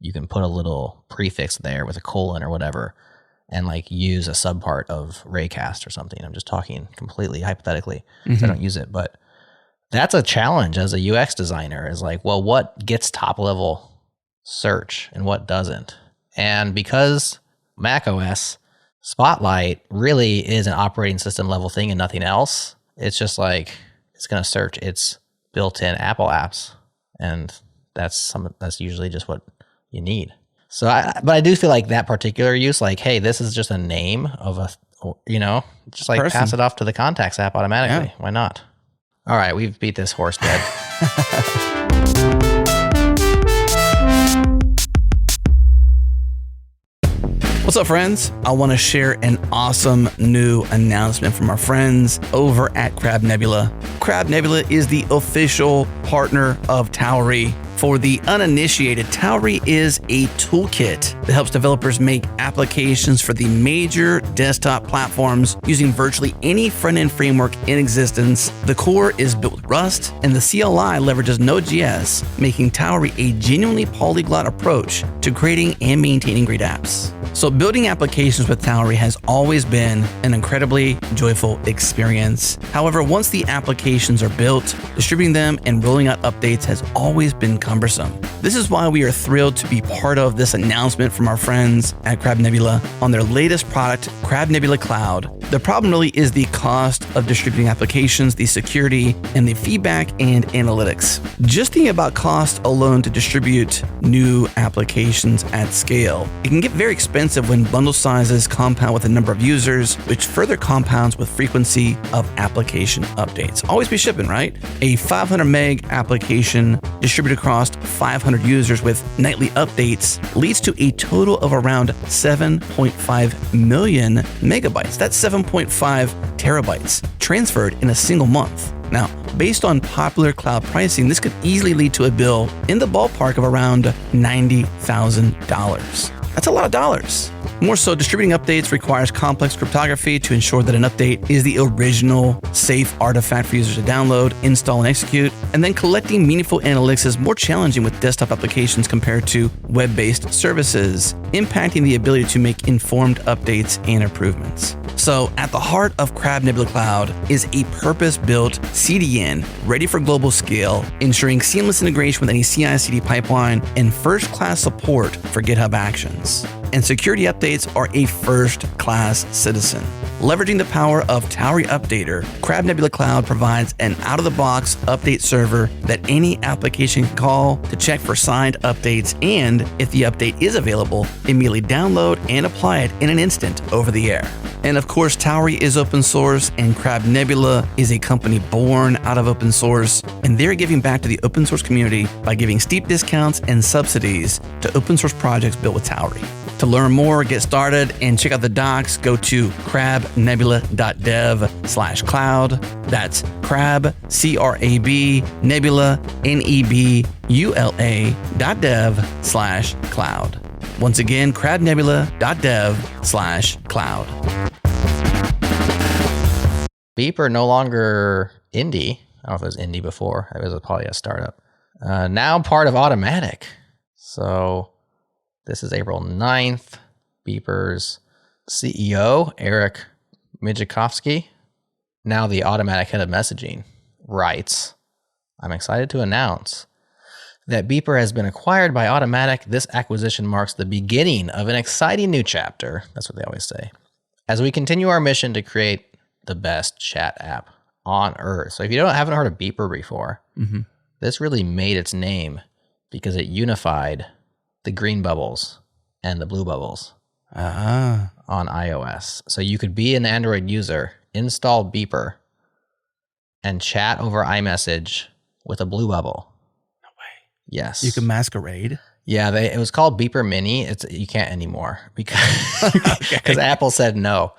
put a little prefix there with a colon or whatever and like use a subpart of Raycast or something. I'm just talking completely hypothetically because I don't use it, but that's a challenge as a UX designer is like, well, what gets top level search and what doesn't? And because macOS Spotlight really is an operating system level thing and nothing else, it's just like, it's going to search its built-in Apple apps. And that's usually just what you need. So, but I do feel like that particular use, like, hey, this is just a name of just like pass it off to the contacts app automatically. Yeah. Why not? All right, we've beat this horse dead. What's up, friends? I want to share an awesome new announcement from our friends over at Crab Nebula. Crab Nebula is the official partner of Towery. For the uninitiated, Towery is a toolkit that helps developers make applications for the major desktop platforms using virtually any front-end framework in existence. The core is built with Rust, and the CLI leverages Node.js, making Towery a genuinely polyglot approach to creating and maintaining great apps. So building applications with Towery has always been an incredibly joyful experience. However, once the applications are built, distributing them and rolling out updates has always been cumbersome. This is why we are thrilled to be part of this announcement from our friends at Crab Nebula on their latest product, Crab Nebula Cloud. The problem really is the cost of distributing applications, the security, and the feedback and analytics. Just thinking about cost alone to distribute new applications at scale, it can get very expensive when bundle sizes compound with the number of users, which further compounds with frequency of application updates. Always be shipping, right? A 500 meg application distributed across 500 users with nightly updates leads to a total of around 7.5 million megabytes. That's 7.5 terabytes transferred in a single month. Now, based on popular cloud pricing, this could easily lead to a bill in the ballpark of around $90,000. That's a lot of dollars. More so, distributing updates requires complex cryptography to ensure that an update is the original safe artifact for users to download, install, and execute. And then collecting meaningful analytics is more challenging with desktop applications compared to web-based services, impacting the ability to make informed updates and improvements. So at the heart of Crab Nebula Cloud is a purpose-built CDN ready for global scale, ensuring seamless integration with any CI/CD pipeline and first-class support for GitHub Actions. And security updates are a first-class citizen. Leveraging the power of Towery Updater, Crab Nebula Cloud provides an out-of-the-box update server that any application can call to check for signed updates, and if the update is available, immediately download and apply it in an instant over the air. And of course, Towery is open source, and Crab Nebula is a company born out of open source, and they're giving back to the open source community by giving steep discounts and subsidies to open source projects built with Towery. To learn more, get started, and check out the docs, go to crabnebula.dev/cloud. That's crab, C-R-A-B, nebula, nebula.dev/cloud. Once again, crabnebula.dev/cloud. Beeper no longer indie. I don't know if it was indie before. It was probably a startup. Now part of Automattic. So this is April 9th. Beeper's CEO, Eric Mijakovsky, now the Automattic head of messaging, writes, I'm excited to announce that Beeper has been acquired by Automattic. This acquisition marks the beginning of an exciting new chapter. That's what they always say. As we continue our mission to create the best chat app on Earth. So if you haven't heard of Beeper before, this really made its name because it unified the green bubbles and the blue bubbles on iOS. So you could be an Android user, install Beeper, and chat over iMessage with a blue bubble. No way. Yes. You can masquerade? Yeah, it was called Beeper Mini. You can't anymore because Apple said no.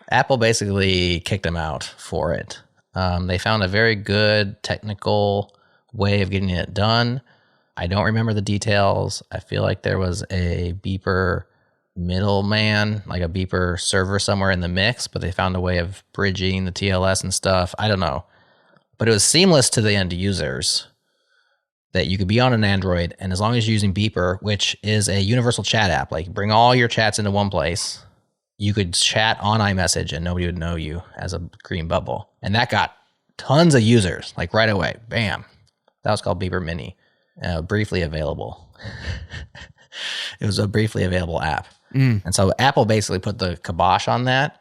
Apple basically kicked them out for it. They found a very good technical way of getting it done. I don't remember the details. I feel like there was a Beeper middleman, like a Beeper server somewhere in the mix, but they found a way of bridging the TLS and stuff. I don't know. But it was seamless to the end users that you could be on an Android, and as long as you're using Beeper, which is a universal chat app, like bring all your chats into one place, you could chat on iMessage and nobody would know you as a green bubble. And that got tons of users, like right away. Bam. That was called Beeper Mini. Briefly available. It was a briefly available app. And so Apple basically put the kibosh on that.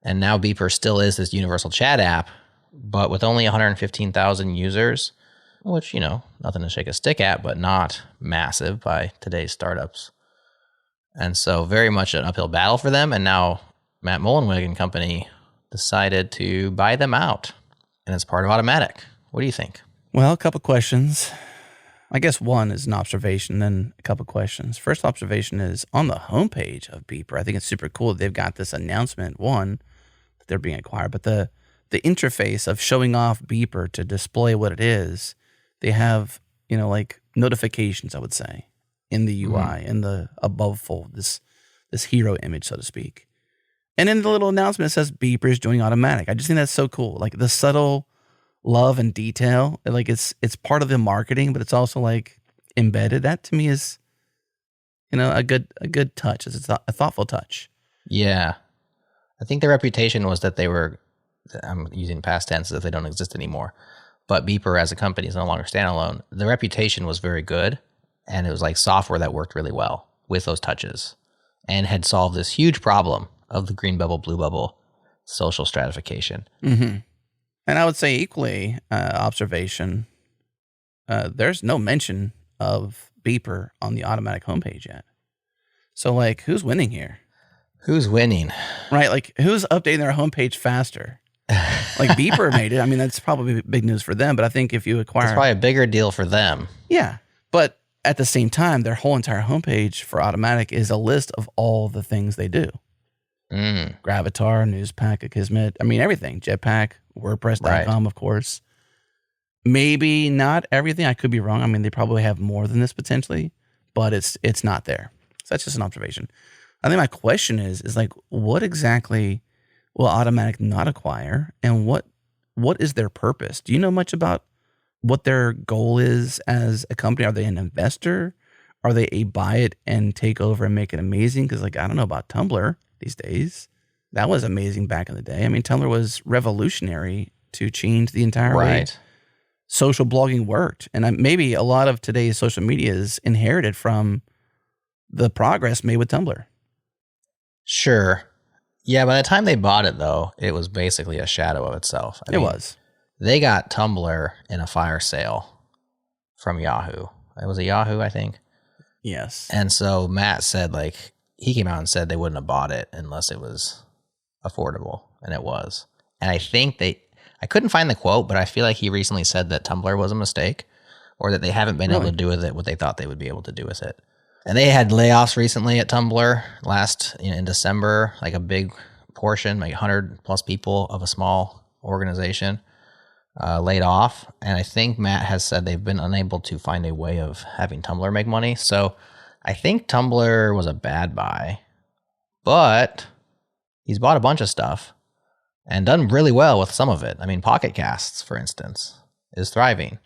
And now Beeper still is this universal chat app, but with only 115,000 users, which, nothing to shake a stick at, but not massive by today's startups. And so very much an uphill battle for them. And now Matt Mullenweg and company decided to buy them out. And it's part of Automattic. What do you think? Well, a couple questions. I guess one is an observation, then a couple questions. First observation is on the homepage of Beeper. I think it's super cool that they've got this announcement, one, that they're being acquired, but the interface of showing off Beeper to display what it is, they have, like notifications, I would say, in the UI, in the above fold, this hero image, so to speak. And in the little announcement, it says Beeper is joining Automattic. I just think that's so cool. Like the subtle love and detail, like it's part of the marketing, but it's also like embedded. That to me is, a good touch. It's a thoughtful touch. Yeah. I think their reputation was that they were, I'm using past tense as if they don't exist anymore, but Beeper as a company is no longer standalone. The reputation was very good, and it was like software that worked really well with those touches and had solved this huge problem of the green bubble, blue bubble social stratification. Mm-hmm. And I would say equally observation, there's no mention of Beeper on the Automattic homepage yet. So like, who's winning here? Who's winning? Right, like who's updating their homepage faster? Like Beeper made it. I mean, that's probably big news for them, but I think if you acquire... It's probably a bigger deal for them. Yeah, but at the same time, their whole entire homepage for Automattic is a list of all the things they do. Gravatar, Newspack, Akismet, I mean, everything. Jetpack, WordPress.com, of course. Maybe not everything. I could be wrong. I mean, they probably have more than this potentially, but it's not there. So that's just an observation. I think my question is like, what exactly will Automattic not acquire, and what is their purpose? Do you know much about what their goal is as a company? Are they an investor? Are they a buy it and take over and make it amazing? Because like, I don't know about Tumblr these days. That was amazing back in the day. I mean, Tumblr was revolutionary to change the entire way social blogging worked. And maybe a lot of today's social media is inherited from the progress made with Tumblr. Sure. Yeah, by the time they bought it, though, it was basically a shadow of itself. It was. They got Tumblr in a fire sale from Yahoo. It was a Yahoo, I think. Yes. And so Matt said, like, he came out and said they wouldn't have bought it unless it was affordable, and it was. And I think I couldn't find the quote, but I feel like he recently said that Tumblr was a mistake, or that they haven't been able to do with it what they thought they would be able to do with it. And they had layoffs recently at Tumblr in December, like a big portion, like 100 plus people of a small organization laid off. And I think Matt has said they've been unable to find a way of having Tumblr make money. So I think Tumblr was a bad buy, but he's bought a bunch of stuff and done really well with some of it. I mean, Pocket Casts, for instance, is thriving,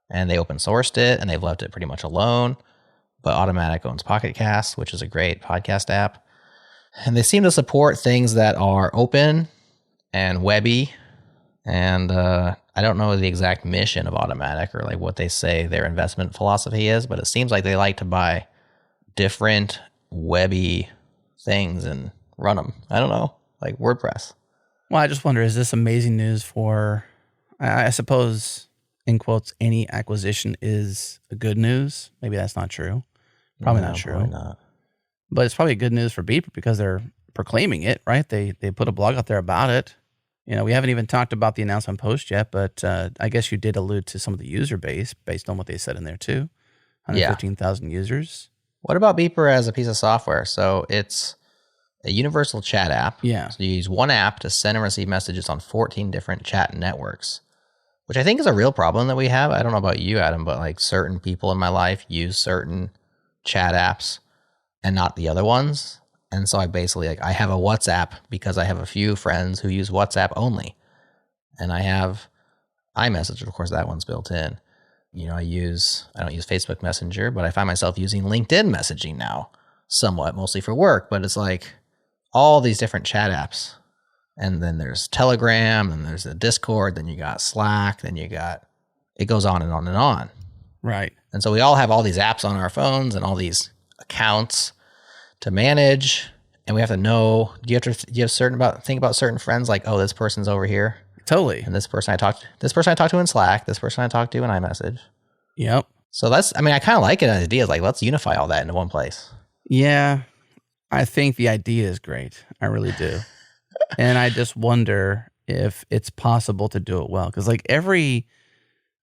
and they open sourced it and they've left it pretty much alone. But Automattic owns Pocket Casts, which is a great podcast app. And they seem to support things that are open and webby. And I don't know the exact mission of Automattic or like what they say their investment philosophy is, but it seems like they like to buy different webby things and run them. I don't know, like WordPress. Well, I just wonder, is this amazing news for, I suppose, in quotes, any acquisition is a good news? Maybe that's not true. Probably not true. Probably not. But it's probably good news for Beeper because they're proclaiming it, right? They put a blog out there about it. We haven't even talked about the announcement post yet, but I guess you did allude to some of the user base based on what they said in there too. 115,000 users. What about Beeper as a piece of software? So it's a universal chat app. Yeah. So you use one app to send and receive messages on 14 different chat networks, which I think is a real problem that we have. I don't know about you, Adam, but like certain people in my life use certain chat apps and not the other ones. And so I basically I have a WhatsApp because I have a few friends who use WhatsApp only. And I have iMessage, of course, that one's built in. I don't use Facebook Messenger, but I find myself using LinkedIn messaging now, somewhat, mostly for work. But it's like all these different chat apps. And then there's Telegram, and there's the Discord, then you got Slack, then you got, it goes on and on and on. Right. And so we all have all these apps on our phones and all these accounts to manage. And we have to know, do you think about certain friends, like, oh, this person's over here. Totally. And this person I talked to in Slack, this person I talked to in iMessage. Yep. So I kind of like it as an idea, like, let's unify all that into one place. Yeah. I think the idea is great. I really do. And I just wonder if it's possible to do it well. Because like every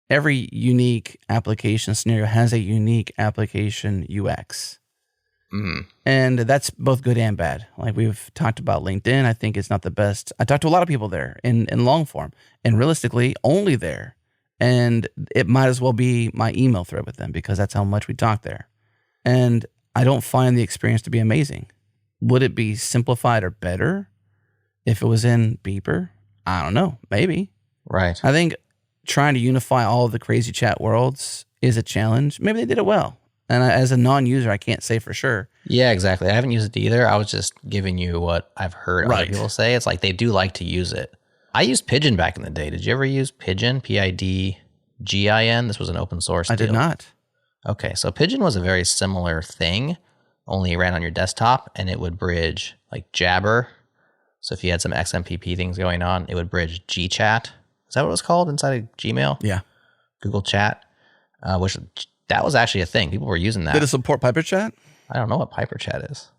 every unique application scenario has a unique application UX. And that's both good and bad. Like we've talked about LinkedIn, I think it's not the best. I talked to a lot of people there in long form, and realistically only there. And it might as well be my email thread with them because that's how much we talk there. And I don't find the experience to be amazing. Would it be simplified or better if it was in Beeper? I don't know. Maybe. Right. I think trying to unify all of the crazy chat worlds is a challenge. Maybe they did it well. And as a non-user, I can't say for sure. Yeah, exactly. I haven't used it either. I was just giving you what I've heard other people say. It's like they do like to use it. I used Pigeon back in the day. Did you ever use Pigeon? P-I-D-G-I-N? This was an open source I did not. Okay, so Pigeon was a very similar thing, only it ran on your desktop, and it would bridge like Jabber. So if you had some XMPP things going on, it would bridge GChat. Is that what it was called inside of Gmail? Yeah. Google Chat, which that was actually a thing. People were using that. Did it support Piper Chat? I don't know what Piper Chat is.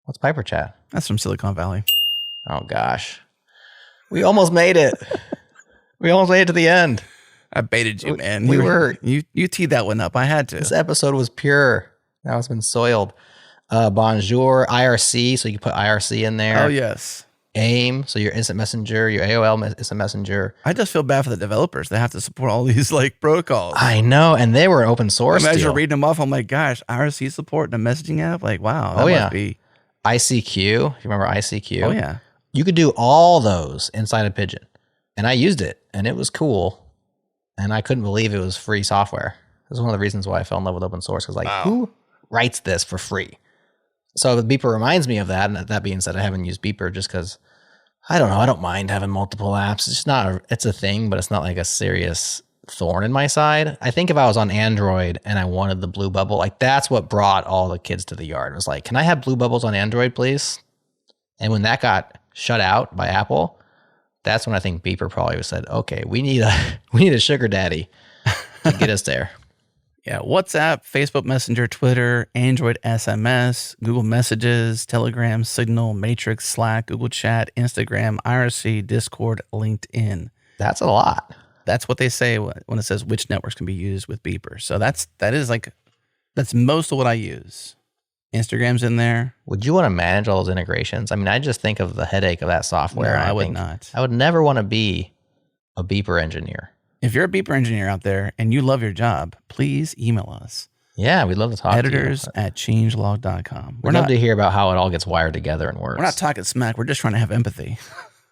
What's Piper Chat? That's from Silicon Valley. Oh, gosh. We almost made it. We almost made it to the end. I baited you, man. You teed that one up. I had to. This episode was pure. Now it's been soiled. Bonjour, IRC, so you can put IRC in there. Oh, yes. AIM, so your instant messenger, your AOL instant messenger. I just feel bad for the developers. They have to support all these like protocols. I know, and they were open source. As you're reading them off, I'm like, gosh, IRC support in a messaging app? Like, wow. That must be... ICQ. You remember ICQ? Oh, yeah. You could do all those inside of Pigeon. And I used it, and it was cool. And I couldn't believe it was free software. This is one of the reasons why I fell in love with open source. Because who writes this for free? So the Beeper reminds me of that. And that being said, I haven't used Beeper just because, I don't know, I don't mind having multiple apps. It's just not, it's a thing, but it's not like a serious thorn in my side. I think if I was on Android and I wanted the blue bubble, like that's what brought all the kids to the yard. It was like, can I have blue bubbles on Android, please? And when that got shut out by Apple, that's when I think Beeper probably said, okay, we need a sugar daddy to get us there. Yeah, WhatsApp, Facebook Messenger, Twitter, Android SMS, Google Messages, Telegram, Signal, Matrix, Slack, Google Chat, Instagram, IRC, Discord, LinkedIn. That's a lot. That's what they say when it says which networks can be used with Beeper. So that's most of what I use. Instagram's in there. Would you want to manage all those integrations? I mean, I just think of the headache of that software. No, I would not. I would never want to be a Beeper engineer. If you're a Beeper engineer out there and you love your job, please email us. Yeah, we'd love to talk Editors to you. at changelog.com. We'd love to hear about how it all gets wired together and works. We're not talking smack. We're just trying to have empathy.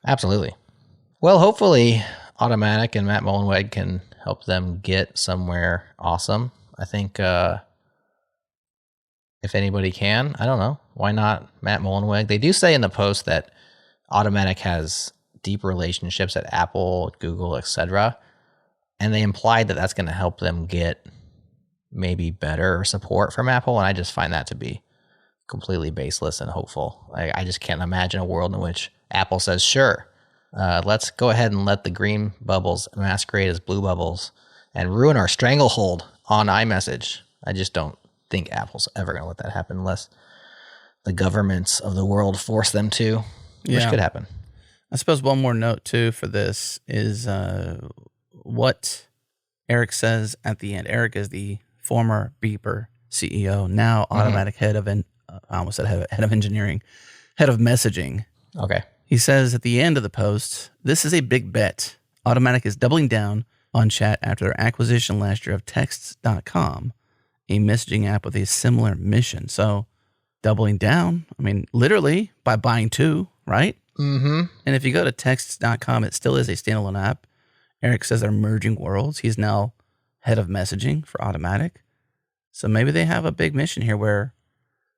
Absolutely. Well, hopefully Automattic and Matt Mullenweg can help them get somewhere awesome. I think if anybody can, I don't know. Why not Matt Mullenweg? They do say in the post that Automattic has deep relationships at Apple, Google, etc. And they implied that that's going to help them get maybe better support from Apple. And I just find that to be completely baseless and hopeful. I just can't imagine a world in which Apple says, sure, let's go ahead and let the green bubbles masquerade as blue bubbles and ruin our stranglehold on iMessage. I just don't think Apple's ever going to let that happen unless the governments of the world force them to, which could happen. I suppose one more note, too, for this is what Eric says at the end. Eric is the former Beeper CEO, now Automattic head of, I almost said head of engineering, head of messaging. Okay. He says at the end of the post, this is a big bet. Automattic is doubling down on chat after their acquisition last year of Texts.com, a messaging app with a similar mission. So doubling down, I mean, literally by buying two, right? Mm-hmm. And if you go to Texts.com, it still is a standalone app. Eric says they're merging worlds. He's now head of messaging for Automattic. So maybe they have a big mission here where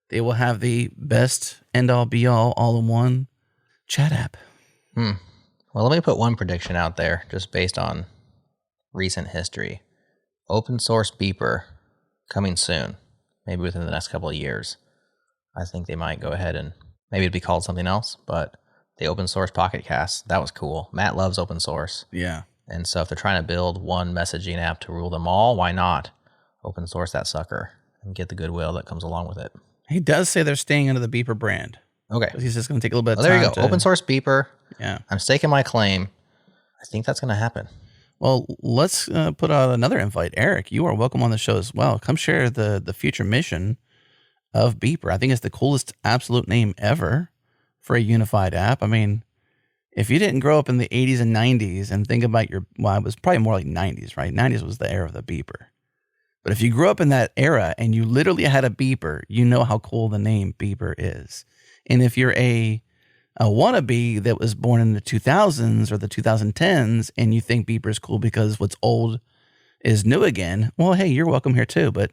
they will have the best end-all, be-all, all-in-one chat app. Well, let me put one prediction out there just based on recent history. Open source Beeper coming soon, maybe within the next couple of years. I think they might go ahead and maybe it'd be called something else, but the open source Pocket Cast, that was cool. Matt loves open source. Yeah. And so if they're trying to build one messaging app to rule them all, why not open source that sucker and get the goodwill that comes along with it? He does say they're staying under the Beeper brand. Okay. He's just going to take a little bit of there time. You go. Open source Beeper. Yeah. I'm staking my claim. I think that's going to happen. Well, let's put out another invite. Eric, you are welcome on the show as well. Come share the future mission of Beeper. I think it's the coolest absolute name ever for a unified app. I mean, if you didn't grow up in the 80s and 90s and think about it was probably more like 90s, right? 90s was the era of the beeper. But if you grew up in that era and you literally had a beeper, you know how cool the name Beeper is. And if you're a wannabe that was born in the 2000s or the 2010s and you think Beeper is cool because what's old is new again, well, hey, you're welcome here too. But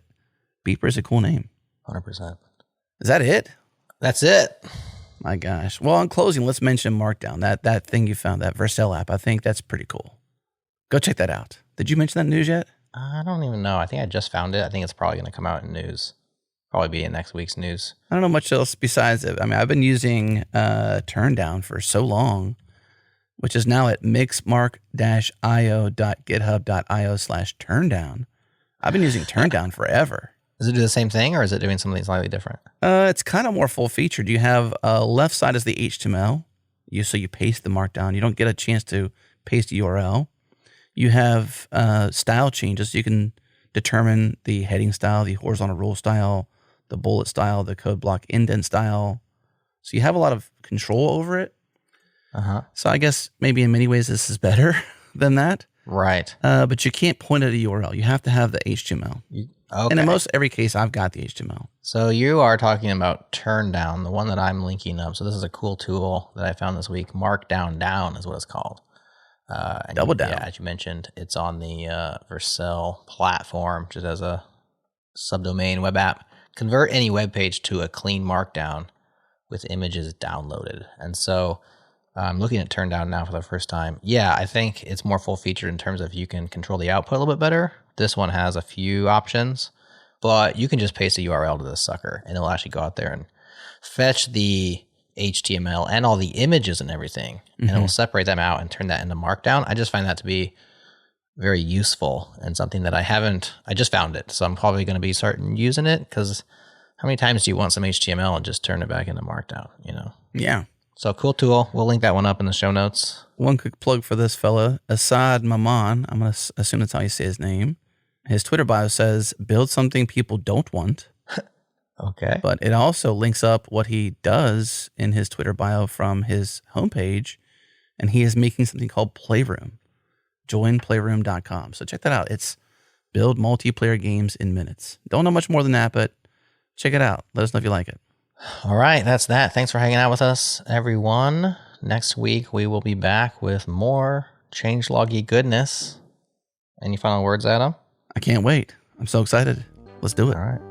Beeper is a cool name. 100%. Is that it? That's it. My gosh. Well, in closing, let's mention Markdown, that thing you found, that Vercel app. I think that's pretty cool. Go check that out. Did you mention that news yet? I don't even know. I think I just found it. I think it's probably going to come out in news. Probably be in next week's news. I don't know much else besides it. I mean, I've been using Turndown for so long, which is now at mixmark-io.github.io/turndown. I've been using Turndown forever. Does it do the same thing, or is it doing something slightly different? It's kind of more full-featured. You have left side is the HTML. So you paste the Markdown. You don't get a chance to paste the URL. You have style changes. You can determine the heading style, the horizontal rule style, the bullet style, the code block indent style. So you have a lot of control over it. So I guess maybe in many ways this is better than that. Right. But you can't point at a URL. You have to have the HTML. Okay. And in most every case, I've got the HTML. So you are talking about Turndown, the one that I'm linking up. So this is a cool tool that I found this week. Markdown Down is what it's called. Double Down. Yeah, as you mentioned, it's on the Vercel platform, just as a subdomain web app. Convert any web page to a clean Markdown with images downloaded. And so I'm looking at Turndown now for the first time. Yeah, I think it's more full featured in terms of you can control the output a little bit better. This one has a few options, but you can just paste a URL to this sucker and it'll actually go out there and fetch the HTML and all the images and everything, and it will separate them out and turn that into Markdown. I just find that to be very useful and something that I just found it. So I'm probably going to be starting using it, because how many times do you want some HTML and just turn it back into Markdown, you know? Yeah. So cool tool. We'll link that one up in the show notes. One quick plug for this fella, Asad Maman. I'm going to assume that's how you say his name. His Twitter bio says, build something people don't want. Okay. But it also links up what he does in his Twitter bio from his homepage, and he is making something called Playroom. Join playroom.com. So check that out. It's build multiplayer games in minutes. Don't know much more than that, but check it out. Let us know if you like it. All right, that's that. Thanks for hanging out with us, everyone. Next week, we will be back with more changeloggy goodness. Any final words, Adam? I can't wait. I'm so excited. Let's do it. All right.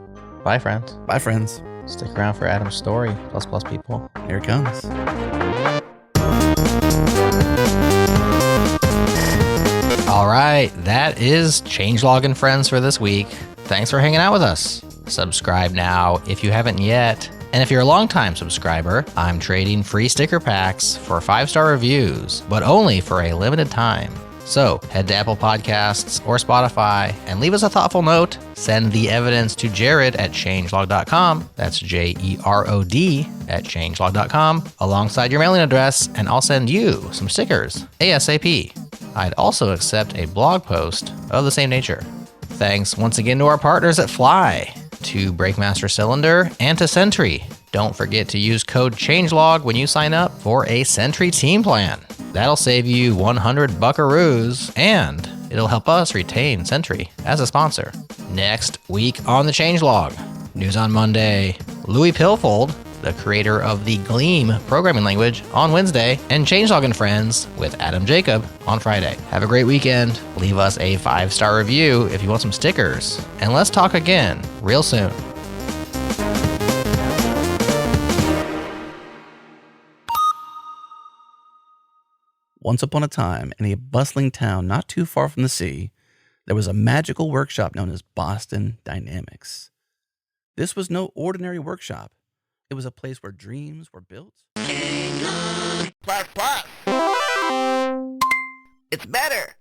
Bye, friends. Bye, friends. Stick around for Adam's story. Plus people. Here it comes. All right, that is Changelog and Friends for this week. Thanks for hanging out with us. Subscribe now if you haven't yet. And if you're a longtime subscriber, I'm trading free sticker packs for 5-star reviews, but only for a limited time. So head to Apple Podcasts or Spotify and leave us a thoughtful note. Send the evidence to Jerod at changelog.com. That's Jerod at changelog.com alongside your mailing address, and I'll send you some stickers ASAP. I'd also accept a blog post of the same nature. Thanks once again to our partners at Fly, to Breakmaster Cylinder, and to Sentry. Don't forget to use code CHANGELOG when you sign up for a Sentry team plan. That'll save you 100 buckaroos, and it'll help us retain Sentry as a sponsor. Next week on the Changelog, news on Monday, Louis Pilfold, the creator of the Gleam programming language, on Wednesday, and Changelog and Friends with Adam Jacob on Friday. Have a great weekend. Leave us a 5-star review if you want some stickers, and let's talk again real soon. Once upon a time, in a bustling town not too far from the sea, there was a magical workshop known as Boston Dynamics. This was no ordinary workshop. It was a place where dreams were built. Plus. It's better.